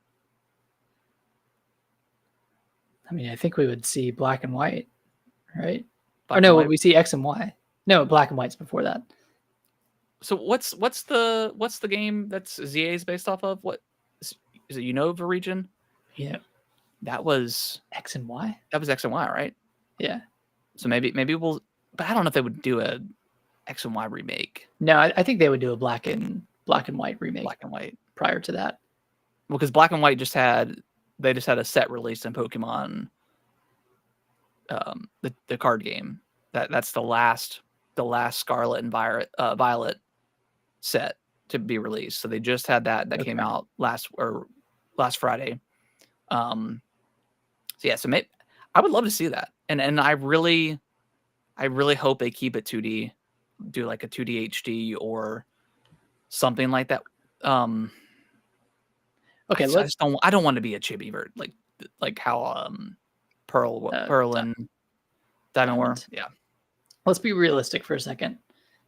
I mean, I think we would see Black and White, right? Would we see X and Y? No, Black and White's before that. So what's the game that's ZA's based off of? What is it? Unova region? Yeah, that was X and Y. That was X and Y, right? Yeah. So maybe we'll, but I don't know if they would do a X and Y remake. No, I think they would do a Black and White remake. Black and White prior to that. Well, because Black and White just had a set release in Pokemon. The card game that's the last Scarlet and Violet set to be released. So they just had that came out last Friday. So yeah, so maybe I would love to see that, and I really hope they keep it 2D, do like a 2D HD or something like that. Okay, I don't want to be a chibi vert like how Pearl and Diamond were. Yeah. Let's be realistic for a second.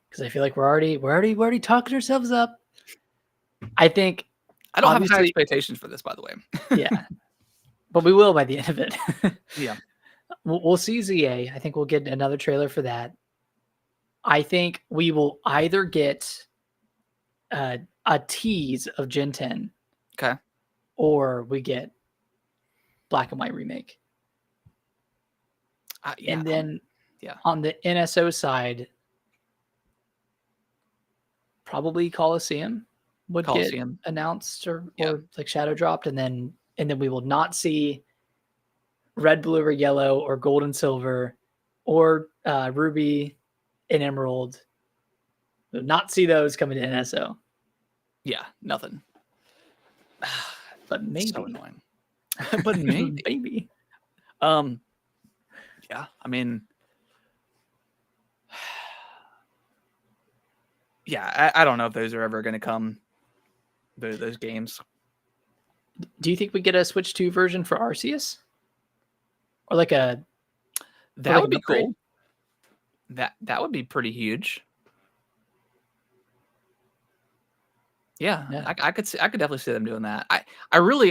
because I feel like we're already talking ourselves up. I think I don't have high obviously, expectations for this, by the way. yeah, but we will by the end of it. Yeah. We'll see ZA. I think we'll get another trailer for that. I think we will either get a tease of Gen 10 Okay. or we get Black and White remake. Yeah. And then yeah. on the NSO side, probably Coliseum would Coliseum. get announced or Yeah. like shadow dropped, and then we will not see red, blue, or yellow, or gold and silver, or ruby and emerald. We'll not see those coming to NSO. Yeah. Nothing. But maybe. So annoying. But maybe. Maybe. Yeah. I mean, yeah. I don't know if those are ever going to come. Those games. Do you think we get a Switch 2 version for Arceus? Or like a That like would an be upgrade? cool. That would be pretty huge. Yeah, Yeah. I could definitely see them doing that. I really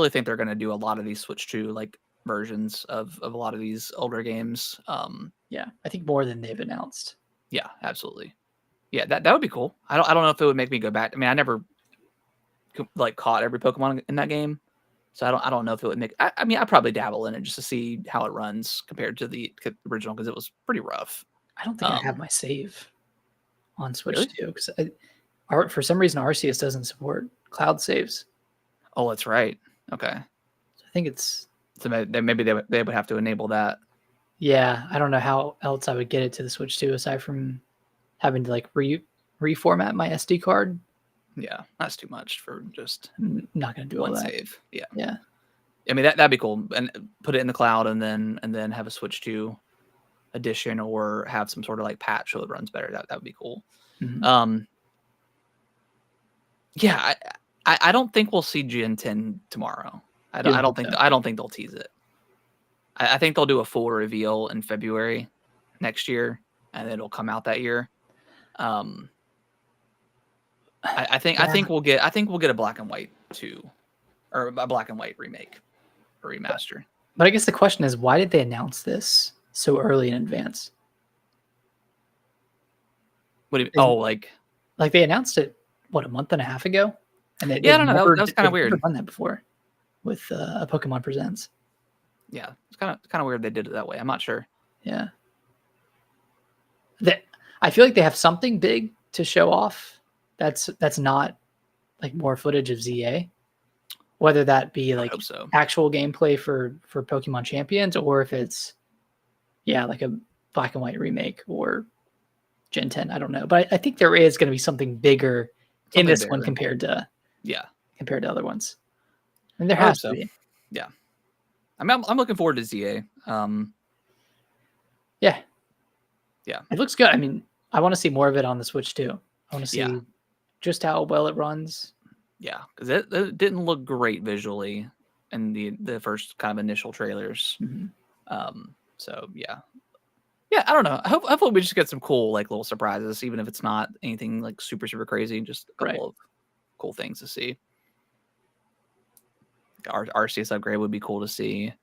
think they're going to do a lot of these Switch 2 like versions of a lot of these older games. Yeah, I think more than they've announced. Yeah, absolutely. Yeah, that would be cool. I don't know if it would make me go back. I mean, I never like caught every Pokemon in that game, so I don't know if it would make. I mean, I probably dabble in it just to see how it runs compared to the original because it was pretty rough. I don't think I have my save on Switch Really? 2 because for some reason Arceus doesn't support cloud saves. Oh, that's right. Okay, So I think it's so maybe they would have to enable that. yeah. I don't know how else I would get it to the Switch 2 aside from having to like reformat my SD card. Yeah, that's too much for just I'm not gonna do all one that. save. Yeah. Yeah. I mean that'd be cool, and put it in the cloud, and then have a Switch 2 edition, or have some sort of like patch so it runs better. That would be cool. Mhm. Yeah, I don't think we'll see Gen 10 tomorrow. I You don't think think so? I don't think they'll tease it. I think they'll do a full reveal in February next year, and it'll come out that year. I think we'll get a Black and White 2, or a Black and White remake or remaster. But I guess the question is, why did they announce this so early in advance? What do you? Oh, like they announced it what, a month and a half ago, and yeah, I they've don't know. never That was kind of they've never weird. done that before with Pokemon Presents. Yeah, it's kind of weird they did it that way. I'm not sure. Yeah, I feel like they have something big to show off. That's not like more footage of ZA, whether that be I like hope so. actual gameplay for Pokemon Champions, or if it's like a Black and White remake or Gen 10. I don't know, but I think there is going to be something bigger in this one compared to other ones. And there I hope has to so. be. Yeah. I mean, I'm looking forward to ZA. Yeah. Yeah. It looks good. I mean, I want to see more of it on the Switch too. I want to see just how well it runs. Yeah, because it didn't look great visually in the first kind of initial trailers. Mm-hmm. So yeah. Yeah, I don't know. Hopefully we just get some cool like little surprises, even if it's not anything like super super crazy. Just a couple of cool things to see. Our Arceus upgrade would be cool to see.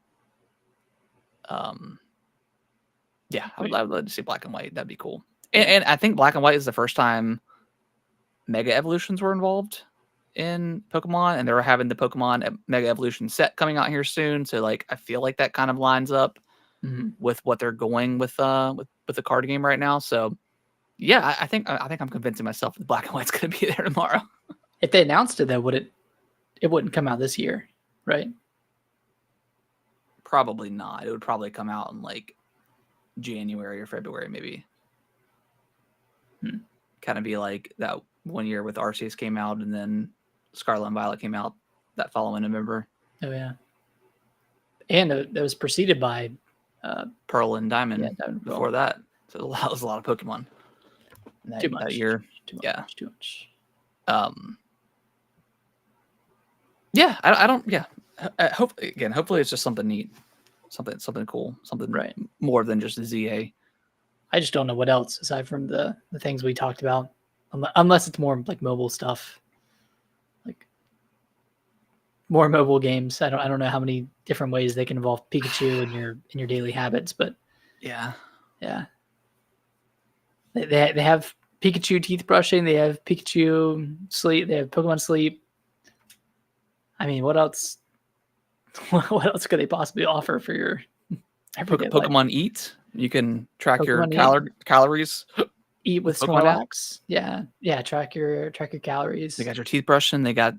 Yeah, I would love to see Black and White. That'd be cool. And I think Black and White is the first time Mega Evolutions were involved in Pokemon, and they're having the Pokemon Mega Evolution set coming out here soon. So like, I feel like that kind of lines up with what they're going with the card game right now. So yeah, I think I'm convincing myself that Black and White's going to be there tomorrow. If they announced it, though, it wouldn't come out this year, right? Probably not. It would probably come out in like January or February, maybe. Kind of be like that one year with Arceus came out, and then Scarlet and Violet came out that following November. Oh yeah, and it was preceded by Pearl and Diamond before that. So that was a lot of Pokemon that year. Too much. Yeah, I don't. Yeah, hopefully it's just something neat, something cool, something more than just a ZA. I just don't know what else aside from the things we talked about, unless it's more like mobile stuff, like more mobile games. I don't know how many different ways they can involve Pikachu in your daily habits, but Yeah. yeah, they have Pikachu teeth brushing. They have Pikachu sleep. They have Pokemon sleep. I mean, what else? What else could they possibly offer for your everyday life? Pokemon Eat. You can track your Pokemon Eat. calories Eat with Pokemon app. Snorlax. Yeah. Track your calories. They got your teeth brushing. They got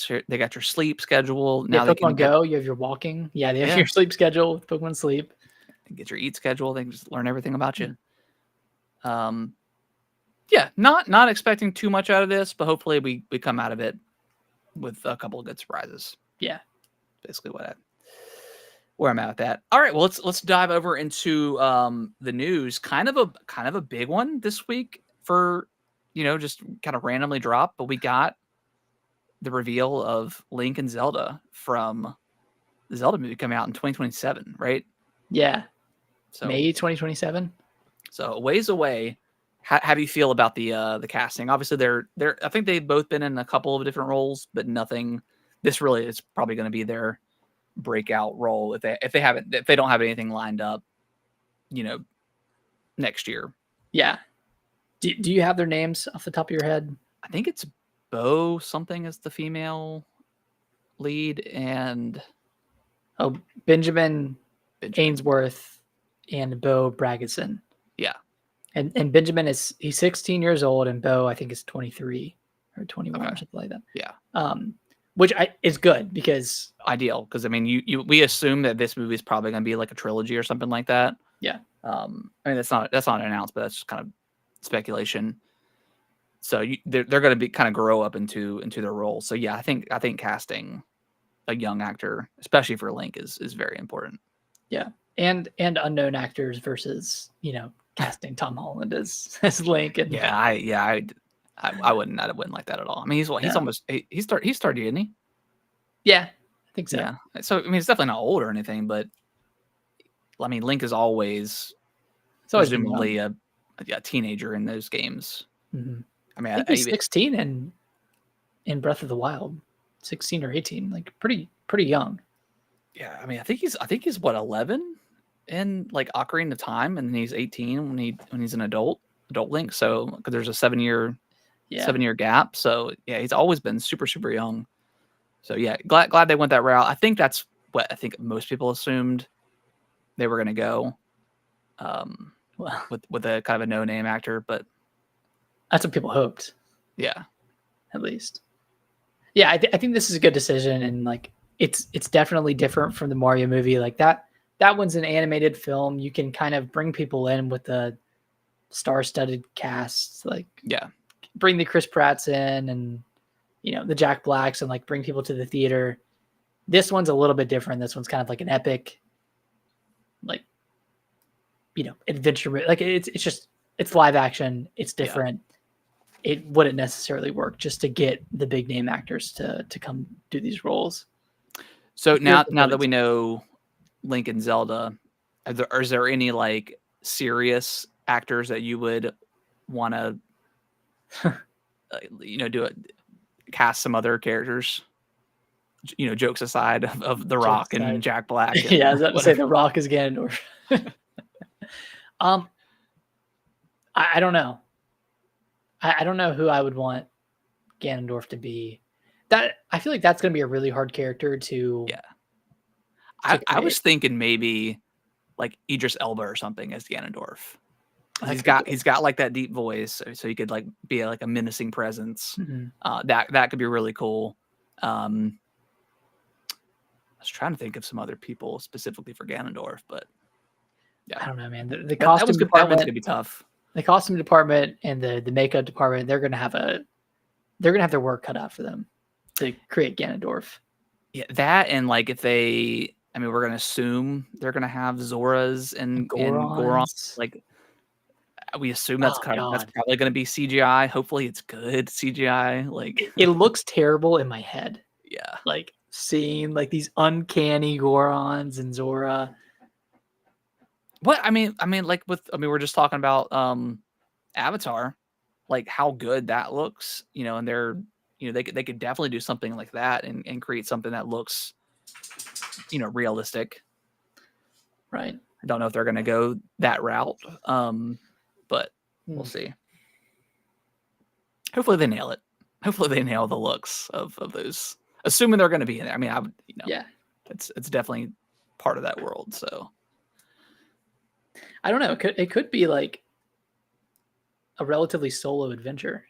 your sleep schedule. Yeah, Now they can Pokemon Go. You have your walking. Yeah, they have Yeah. your sleep schedule with Pokemon Sleep. get your eat schedule. They can just learn everything about you. Mm. Yeah, not expecting too much out of this, but hopefully we come out of it with a couple of good surprises. Yeah. Basically where I'm at with that. All right, well let's dive over into the news. Kind of a big one this week for just kind of randomly dropped, but we got the reveal of Link and Zelda from the Zelda movie coming out in 2027, right? Yeah. So May 2027. So a ways away. How do you feel about the casting? Obviously, they're I think they've both been in a couple of different roles, but nothing. This really is probably going to be their breakout role if they don't have anything lined up, next year. Yeah. Do you have their names off the top of your head? I think it's Bo something is the female lead, and Benjamin Ainsworth and Bo Bragison. Yeah. And Benjamin he's 16 years old, and Bo I think is 23 or 21 or something like that. Yeah. Which is good because ideal because I mean we assume that this movie is probably going to be like a trilogy or something like that. Yeah. I mean that's not announced, but that's just kind of speculation. So they're going to be kind of grow up into their role. So yeah, I think casting a young actor, especially for Link, is very important. Yeah, and unknown actors versus casting Tom Holland as Link. And I wouldn't like that at all. I mean he's almost he started, didn't he? Yeah, I think so. Yeah. So I mean it's definitely not old or anything, but I mean Link is always presumably a teenager in those games. Mm-hmm. I mean, I think he's 16 in Breath of the Wild, 16 or 18, like pretty young. Yeah, I mean, I think he's what 11 in like Ocarina of Time, and then he's 18 when he's an adult Link. So because there's a 7-year gap. So yeah, he's always been super young. So yeah, glad they went that route. I think that's what I think most people assumed they were going to go. With a kind of a no-name actor, but that's what people hoped. Yeah, at least. Yeah, I think this is a good decision, and like it's definitely different from the Mario movie. Like that one's an animated film. You can kind of bring people in with a star-studded cast. Like bring the Chris Pratts in, and the Jack Blacks, and like bring people to the theater. This one's a little bit different. This one's kind of like an epic, like adventure. Like it's live action. It's different. Yeah. It wouldn't necessarily work just to get the big name actors to come do these roles. So now that we know Link and Zelda, is there any like serious actors that you would want to, cast some other characters? Jokes aside of The Rock and Jack Black. And yeah, I was about to say The Rock is Ganondorf. I don't know. I don't know who I would want Ganondorf to be. That I feel like that's going to be a really hard character to. Yeah. I was thinking maybe like Idris Elba or something as Ganondorf. He's got like that deep voice, so he could like be like a menacing presence. Mm-hmm. That could be really cool. I was trying to think of some other people specifically for Ganondorf, but yeah, I don't know, man. The costume department, that one's gonna be tough. The costume department and the makeup department, they're gonna have their work cut out for them to create Ganondorf. Yeah, that and like if they, I mean, we're gonna assume they're gonna have Zoras and Gorons. Like we assume that's that's probably gonna be CGI. Hopefully, it's good CGI. Like it looks terrible in my head. Yeah, like seeing like these uncanny Gorons and Zora. What I mean, like we're just talking about Avatar, like how good that looks, and they could definitely do something like that and create something that looks, realistic. Right. I don't know if they're going to go that route, but we'll see. Hopefully they nail it. Hopefully they nail the looks of those, assuming they're going to be in there. I mean, I would, Yeah, it's definitely part of that world. So I don't know. It could be like a relatively solo adventure.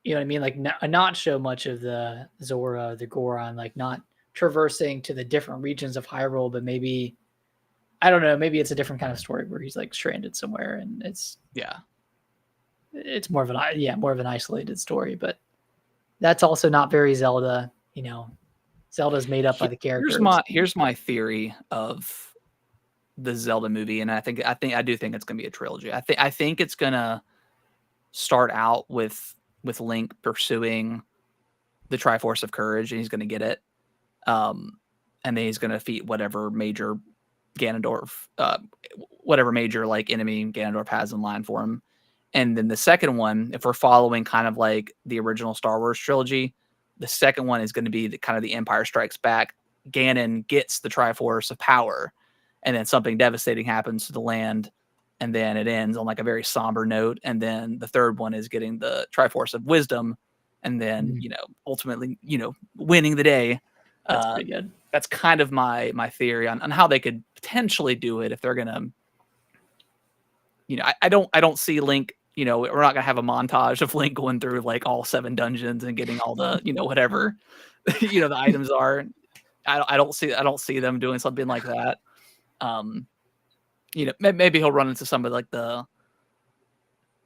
You know what I mean? Like not show much of the Zora, the Goron, like not traversing to the different regions of Hyrule, but maybe I don't know. Maybe it's a different kind of story where he's like stranded somewhere, and it's more of an isolated story. But that's also not very Zelda. Zelda's made up by the characters. Here's my theory of the Zelda movie, and I do think it's gonna be a trilogy. I think it's gonna start out with Link pursuing the Triforce of Courage, and he's gonna get it. And then he's gonna defeat whatever major Ganondorf, whatever major like enemy Ganondorf has in line for him. And then the second one, if we're following kind of like the original Star Wars trilogy, the second one is going to be the Empire Strikes Back. Ganon gets the Triforce of Power, and then something devastating happens to the land, and then it ends on like a very somber note. And then the third one is getting the Triforce of Wisdom, and then ultimately winning the day. That's pretty good. That's kind of my theory on how they could potentially do it if they're gonna. I don't see Link. We're not gonna have a montage of Link going through like all 7 dungeons and getting all the whatever the items are. I don't see them doing something like that. Maybe he'll run into some of like the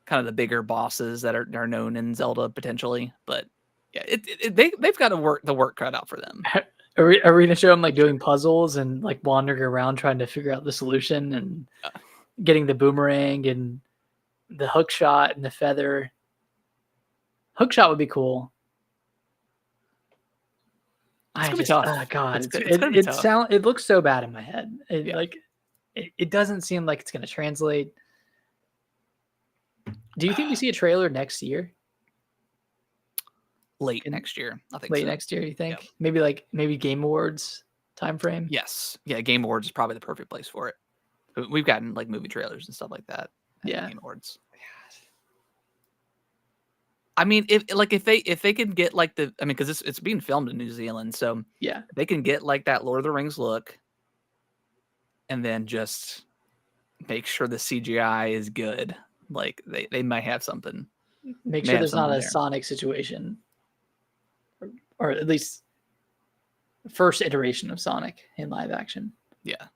kind of the bigger bosses that are known in Zelda potentially, but yeah, they've got the work cut out for them. Are we gonna show him like doing puzzles and like wandering around trying to figure out the solution and getting the boomerang and the hook shot and the feather? Hook shot would be cool. It's gonna be tough. Oh God, tough. It looks so bad in my head. It doesn't seem like it's gonna translate. Do you think we see a trailer next year? Late next year, I think. Late next year, you think? Yeah. Maybe Game Awards time frame. Yes, yeah. Game Awards is probably the perfect place for it. We've gotten like movie trailers and stuff like that. Yeah, Game Awards. I mean, if they could get like because it's being filmed in New Zealand, so yeah, they can get like that Lord of the Rings look, and then just make sure the CGI is good. Like they might have something. Make sure there's not a Sonic situation, or at least first iteration of Sonic in live action. Yeah.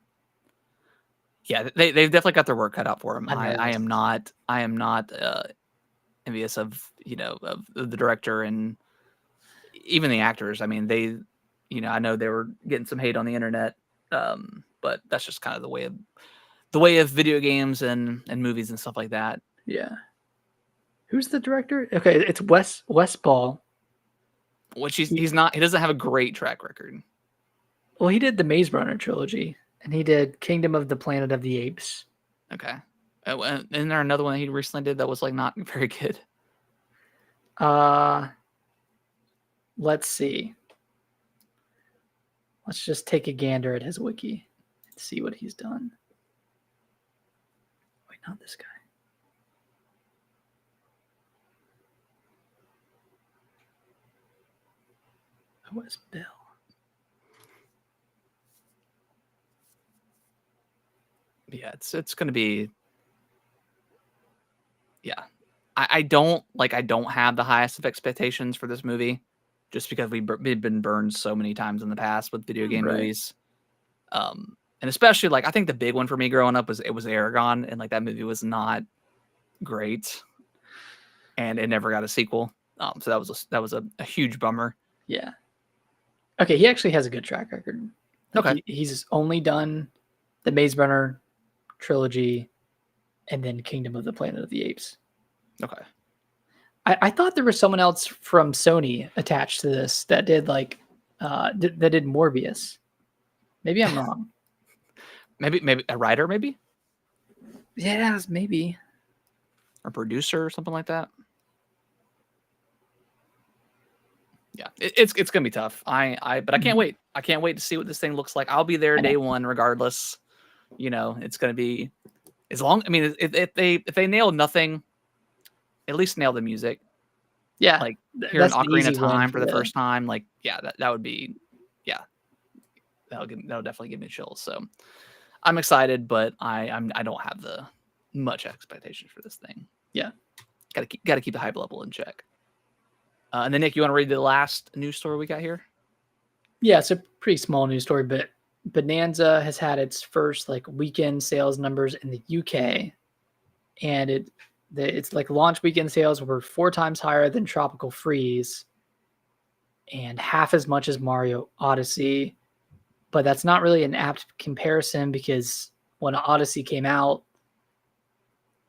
They've definitely got their work cut out for them. I am not envious of of the director and even the actors. I mean, I know they were getting some hate on the internet, but that's just kind of the way of video games and movies and stuff like that. Yeah. Who's the director? Okay, it's Wes Ball. Which he doesn't have a great track record. Well, he did the Maze Runner trilogy, and he did Kingdom of the Planet of the Apes. Okay. Isn't there another one that he recently did that was like not very good? Let's see. Let's just take a gander at his wiki and see what he's done. Wait, not this guy. Wes Bell. Yeah, it's gonna be. Yeah, I don't have the highest of expectations for this movie, just because we've been burned so many times in the past with video game movies. And especially like I think the big one for me growing up was Aragon, and like that movie was not great, and it never got a sequel. So that was a huge bummer. Yeah. Okay, he actually has a good track record. Okay, he's only done the Maze Runner trilogy and then Kingdom of the Planet of the Apes. Okay. I thought there was someone else from Sony attached to this that did like that did Morbius. Maybe I'm wrong. Maybe a writer, maybe, Yeah, maybe. or producer or something like that. Yeah, it's gonna be tough. But I can't wait. I can't wait to see what this thing looks like. I'll be there day one regardless. You know, it's gonna be as long. I mean, if they nail nothing, at least nail the music. Yeah, Like hearing that's the Ocarina easy of win Time for the first time. Like, yeah, that would be, yeah, that'll definitely give me chills. So I'm excited, but I don't have the much expectations for this thing. Yeah, gotta keep the hype level in check. And then Nick, you want to read the last news story we got here? Yeah, it's a pretty small news story, but Bananza has had its first like weekend sales numbers in the UK, and it's like launch weekend sales were 4 times higher than Tropical Freeze, and half as much as Mario Odyssey. But that's not really an apt comparison because when Odyssey came out,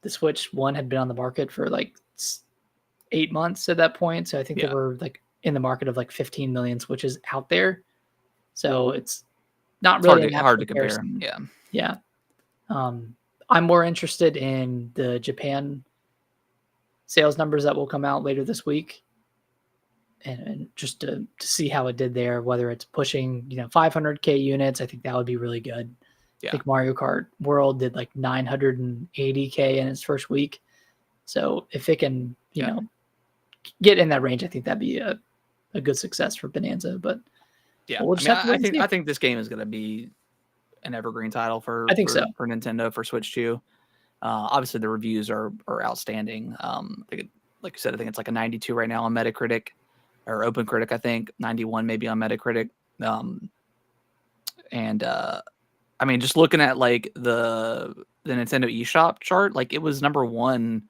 the Switch One had been on the market for like 8 months at that point. So I think there were like in the market of like 15 million Switches out there. So it's not really an apt hard to compare. comparison. Yeah. Yeah. I'm more interested in the Japan sales numbers that will come out later this week, and just to see how it did there, whether it's pushing 500K units. I think that would be really good. Yeah. I think Mario Kart World did like 980K in its first week. So if it can, get in that range, I think that'd be a good success for Bananza. But yeah, we'll just have to wait and see. I think this game is going to be an evergreen title for Nintendo for Switch 2. Obviously, the reviews are outstanding. Like you said, I think it's like a 92 right now on Metacritic or OpenCritic. I think 91 maybe on Metacritic. I mean, just looking at like the Nintendo eShop chart, like it was number 1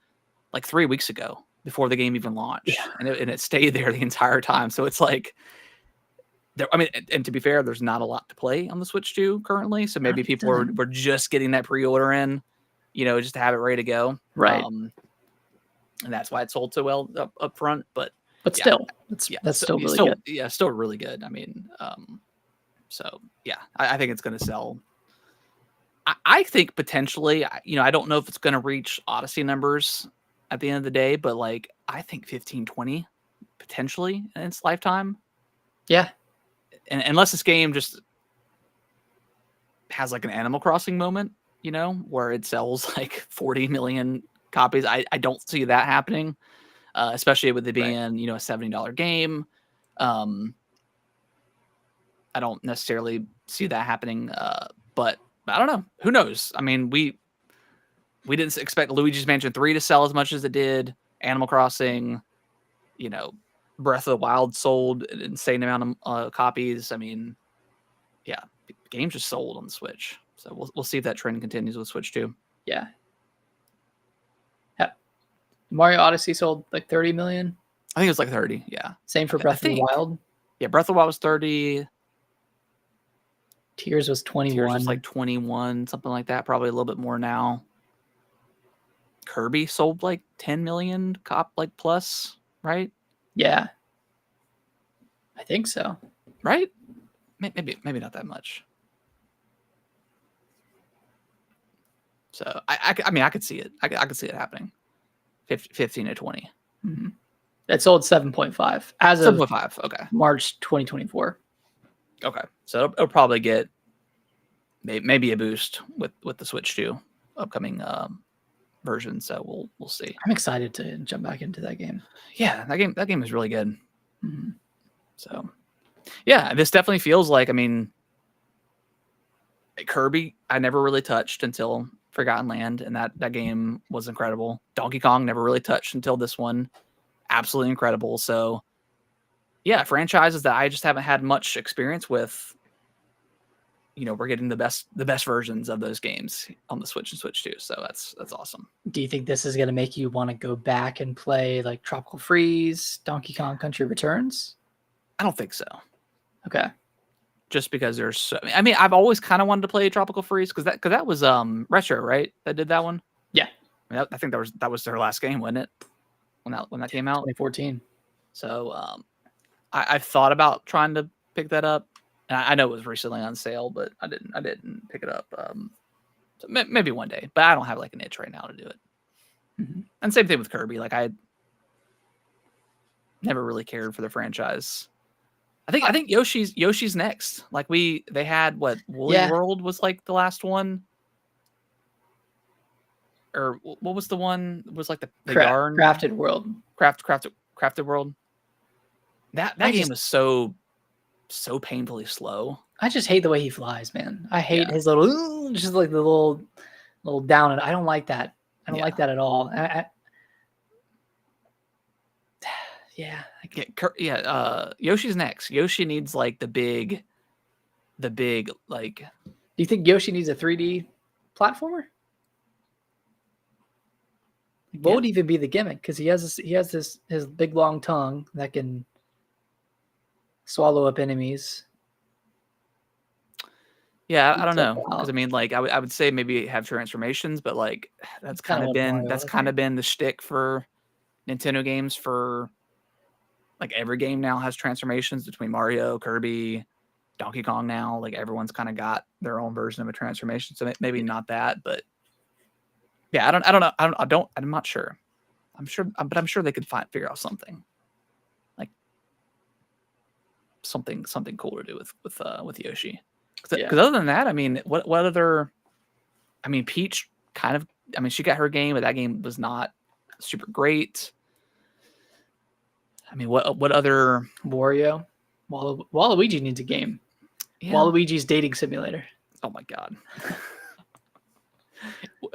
like 3 weeks ago before the game even launched, and it stayed there the entire time. So it's like, I mean, and to be fair, there's not a lot to play on the Switch 2 currently. So maybe people were just getting that pre-order in, just to have it ready to go. Right. And that's why it sold so well up front. But still, that's still really good. Yeah, still really good. I mean, so yeah, I think it's going to sell. I think potentially, I don't know if it's going to reach Odyssey numbers at the end of the day, but like, I think 15, 20 potentially in its lifetime. Yeah. And unless this game just has like an Animal Crossing moment, where it sells like 40 million copies, I don't see that happening, especially with it being, a $70 game. I don't necessarily see that happening, but I don't know. Who knows? I mean, we didn't expect Luigi's Mansion 3 to sell as much as it did. Animal Crossing, Breath of the Wild sold an insane amount of copies. I mean, yeah, the game just sold on the Switch. So we'll see if that trend continues with Switch 2. Yeah. Mario Odyssey sold like 30 million. I think it was like 30. Yeah. Same for Breath of the Wild. Yeah, Breath of the Wild was 30. Tears was 21. Tears was like 21, something like that. Probably a little bit more now. Kirby sold like 10 million plus, right? Yeah. I think so. Right? Maybe not that much. So I mean, I could see it. I could see it happening. 15 to 20. Mm-hmm. It sold 7.5 as of 7.5. Okay. March 2024. Okay, so it'll probably get maybe a boost with the Switch 2 upcoming version. So we'll see. I'm excited to jump back into that game. Yeah, that game is really good. Mm-hmm. So yeah, this definitely feels like, I mean, Kirby I never really touched until Forgotten Land, and that game was incredible. Donkey Kong never really touched until this one. Absolutely incredible. So yeah, franchises that I just haven't had much experience with, we're getting the best versions of those games on the Switch and Switch 2. So that's awesome. Do you think this is going to make you want to go back and play like Tropical Freeze, Donkey Kong Country Returns? I don't think so. Okay. Just because there's so, I mean, I've always kind of wanted to play Tropical Freeze because that was Retro, right? That did that one. Yeah. I mean, I think that was their last game, wasn't it? When that came out, 2014. So I've thought about trying to pick that up. And I know it was recently on sale, but I didn't pick it up. So maybe one day, but I don't have like an itch right now to do it. Mhm. And same thing with Kirby. Like I never really cared for the franchise. I think Yoshi's next. Like they had what Woolly Yeah. World was like the last one, or what was the one? It was like the yarn Crafted World. crafted world. That I game just was so painfully slow. I just hate the way he flies, man. I hate Yeah. his little just like the little down, and I don't like that. I don't Yeah. like that at all. Yeah. Yoshi's next. Yoshi needs like the big like. Do you think Yoshi needs a 3D platformer? What would even be the gimmick? Because he has his big long tongue that can swallow up enemies. Yeah, I don't It's like, know, because I mean, like, I would say maybe have transformations, but like that's kinda kind of what been Mario was, right? the shtick for Nintendo games for like every game now has transformations between Mario, Kirby, Donkey Kong now. Like everyone's kind of got their own version of a transformation. So maybe not that, but yeah, I don't know. I'm not sure. But I'm sure they could figure out something like something cool to do with Yoshi. Because other than that, I mean, what other? I mean, Peach kind of. I mean, she got her game, but that game was not super great. I mean, what other? Wario, Waluigi needs a game. Yeah. Waluigi's dating simulator. Oh my god.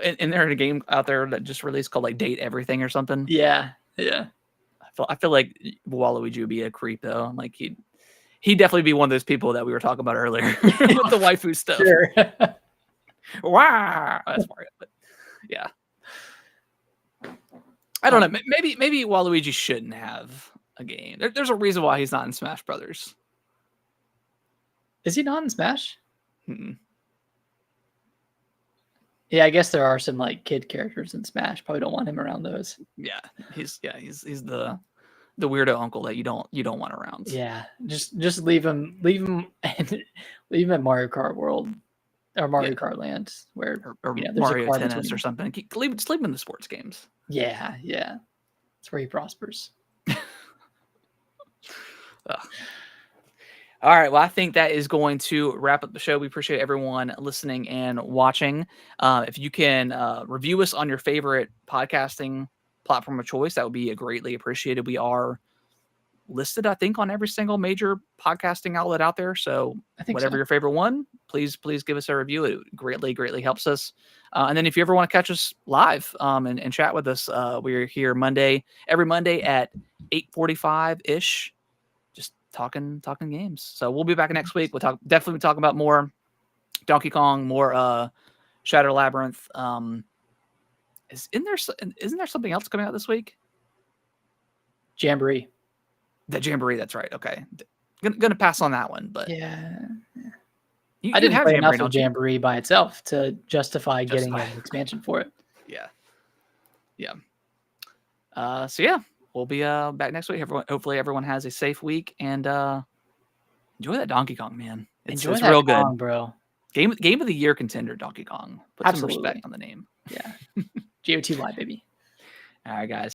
And there a game out there that just released called like Date Everything or something. Yeah. I feel like Waluigi would be a creep though. Like he'd definitely be one of those people that we were talking about earlier with the waifu stuff. Sure. Wow, that's Mario. But yeah, I don't know. Maybe Waluigi shouldn't have a game. There's a reason why he's not in Smash Brothers. Is he not in Smash? Mm-mm. Yeah, I guess there are some like kid characters in Smash. Probably don't want him around those. Yeah, he's the weirdo uncle that you don't want around. Yeah, just leave him leave him at Mario Kart World or Mario Kart Land where or there's Mario a car Tennis between. or something. Just leave him in the sports games. Yeah, that's where he prospers. All right. Well, I think that is going to wrap up the show. We appreciate everyone listening and watching. If you can review us on your favorite podcasting platform of choice, that would be greatly appreciated. We are listed, I think, on every single major podcasting outlet out there. So I think whatever so. your favorite one, please give us a review. It greatly helps us. And then if you ever want to catch us live and chat with us, we're here every Monday at 8:45 ish. Talking games. So we'll be back next week. We'll definitely talk about more Donkey Kong, more Shadow Labyrinth. Isn't there something else coming out this week? Jamboree. The Jamboree, that's right. Okay. Gonna pass on that one, but Yeah. you I didn't have play Jamboree, enough of Jamboree by itself to justify getting an expansion for it. Yeah. So yeah, we'll be back next week. Hopefully everyone has a safe week and enjoy that Donkey Kong, man. It's Enjoy that real Kong, good, bro. Game of the year contender, Donkey Kong. Put some respect on the name. Yeah. GOTY, baby. All right, guys.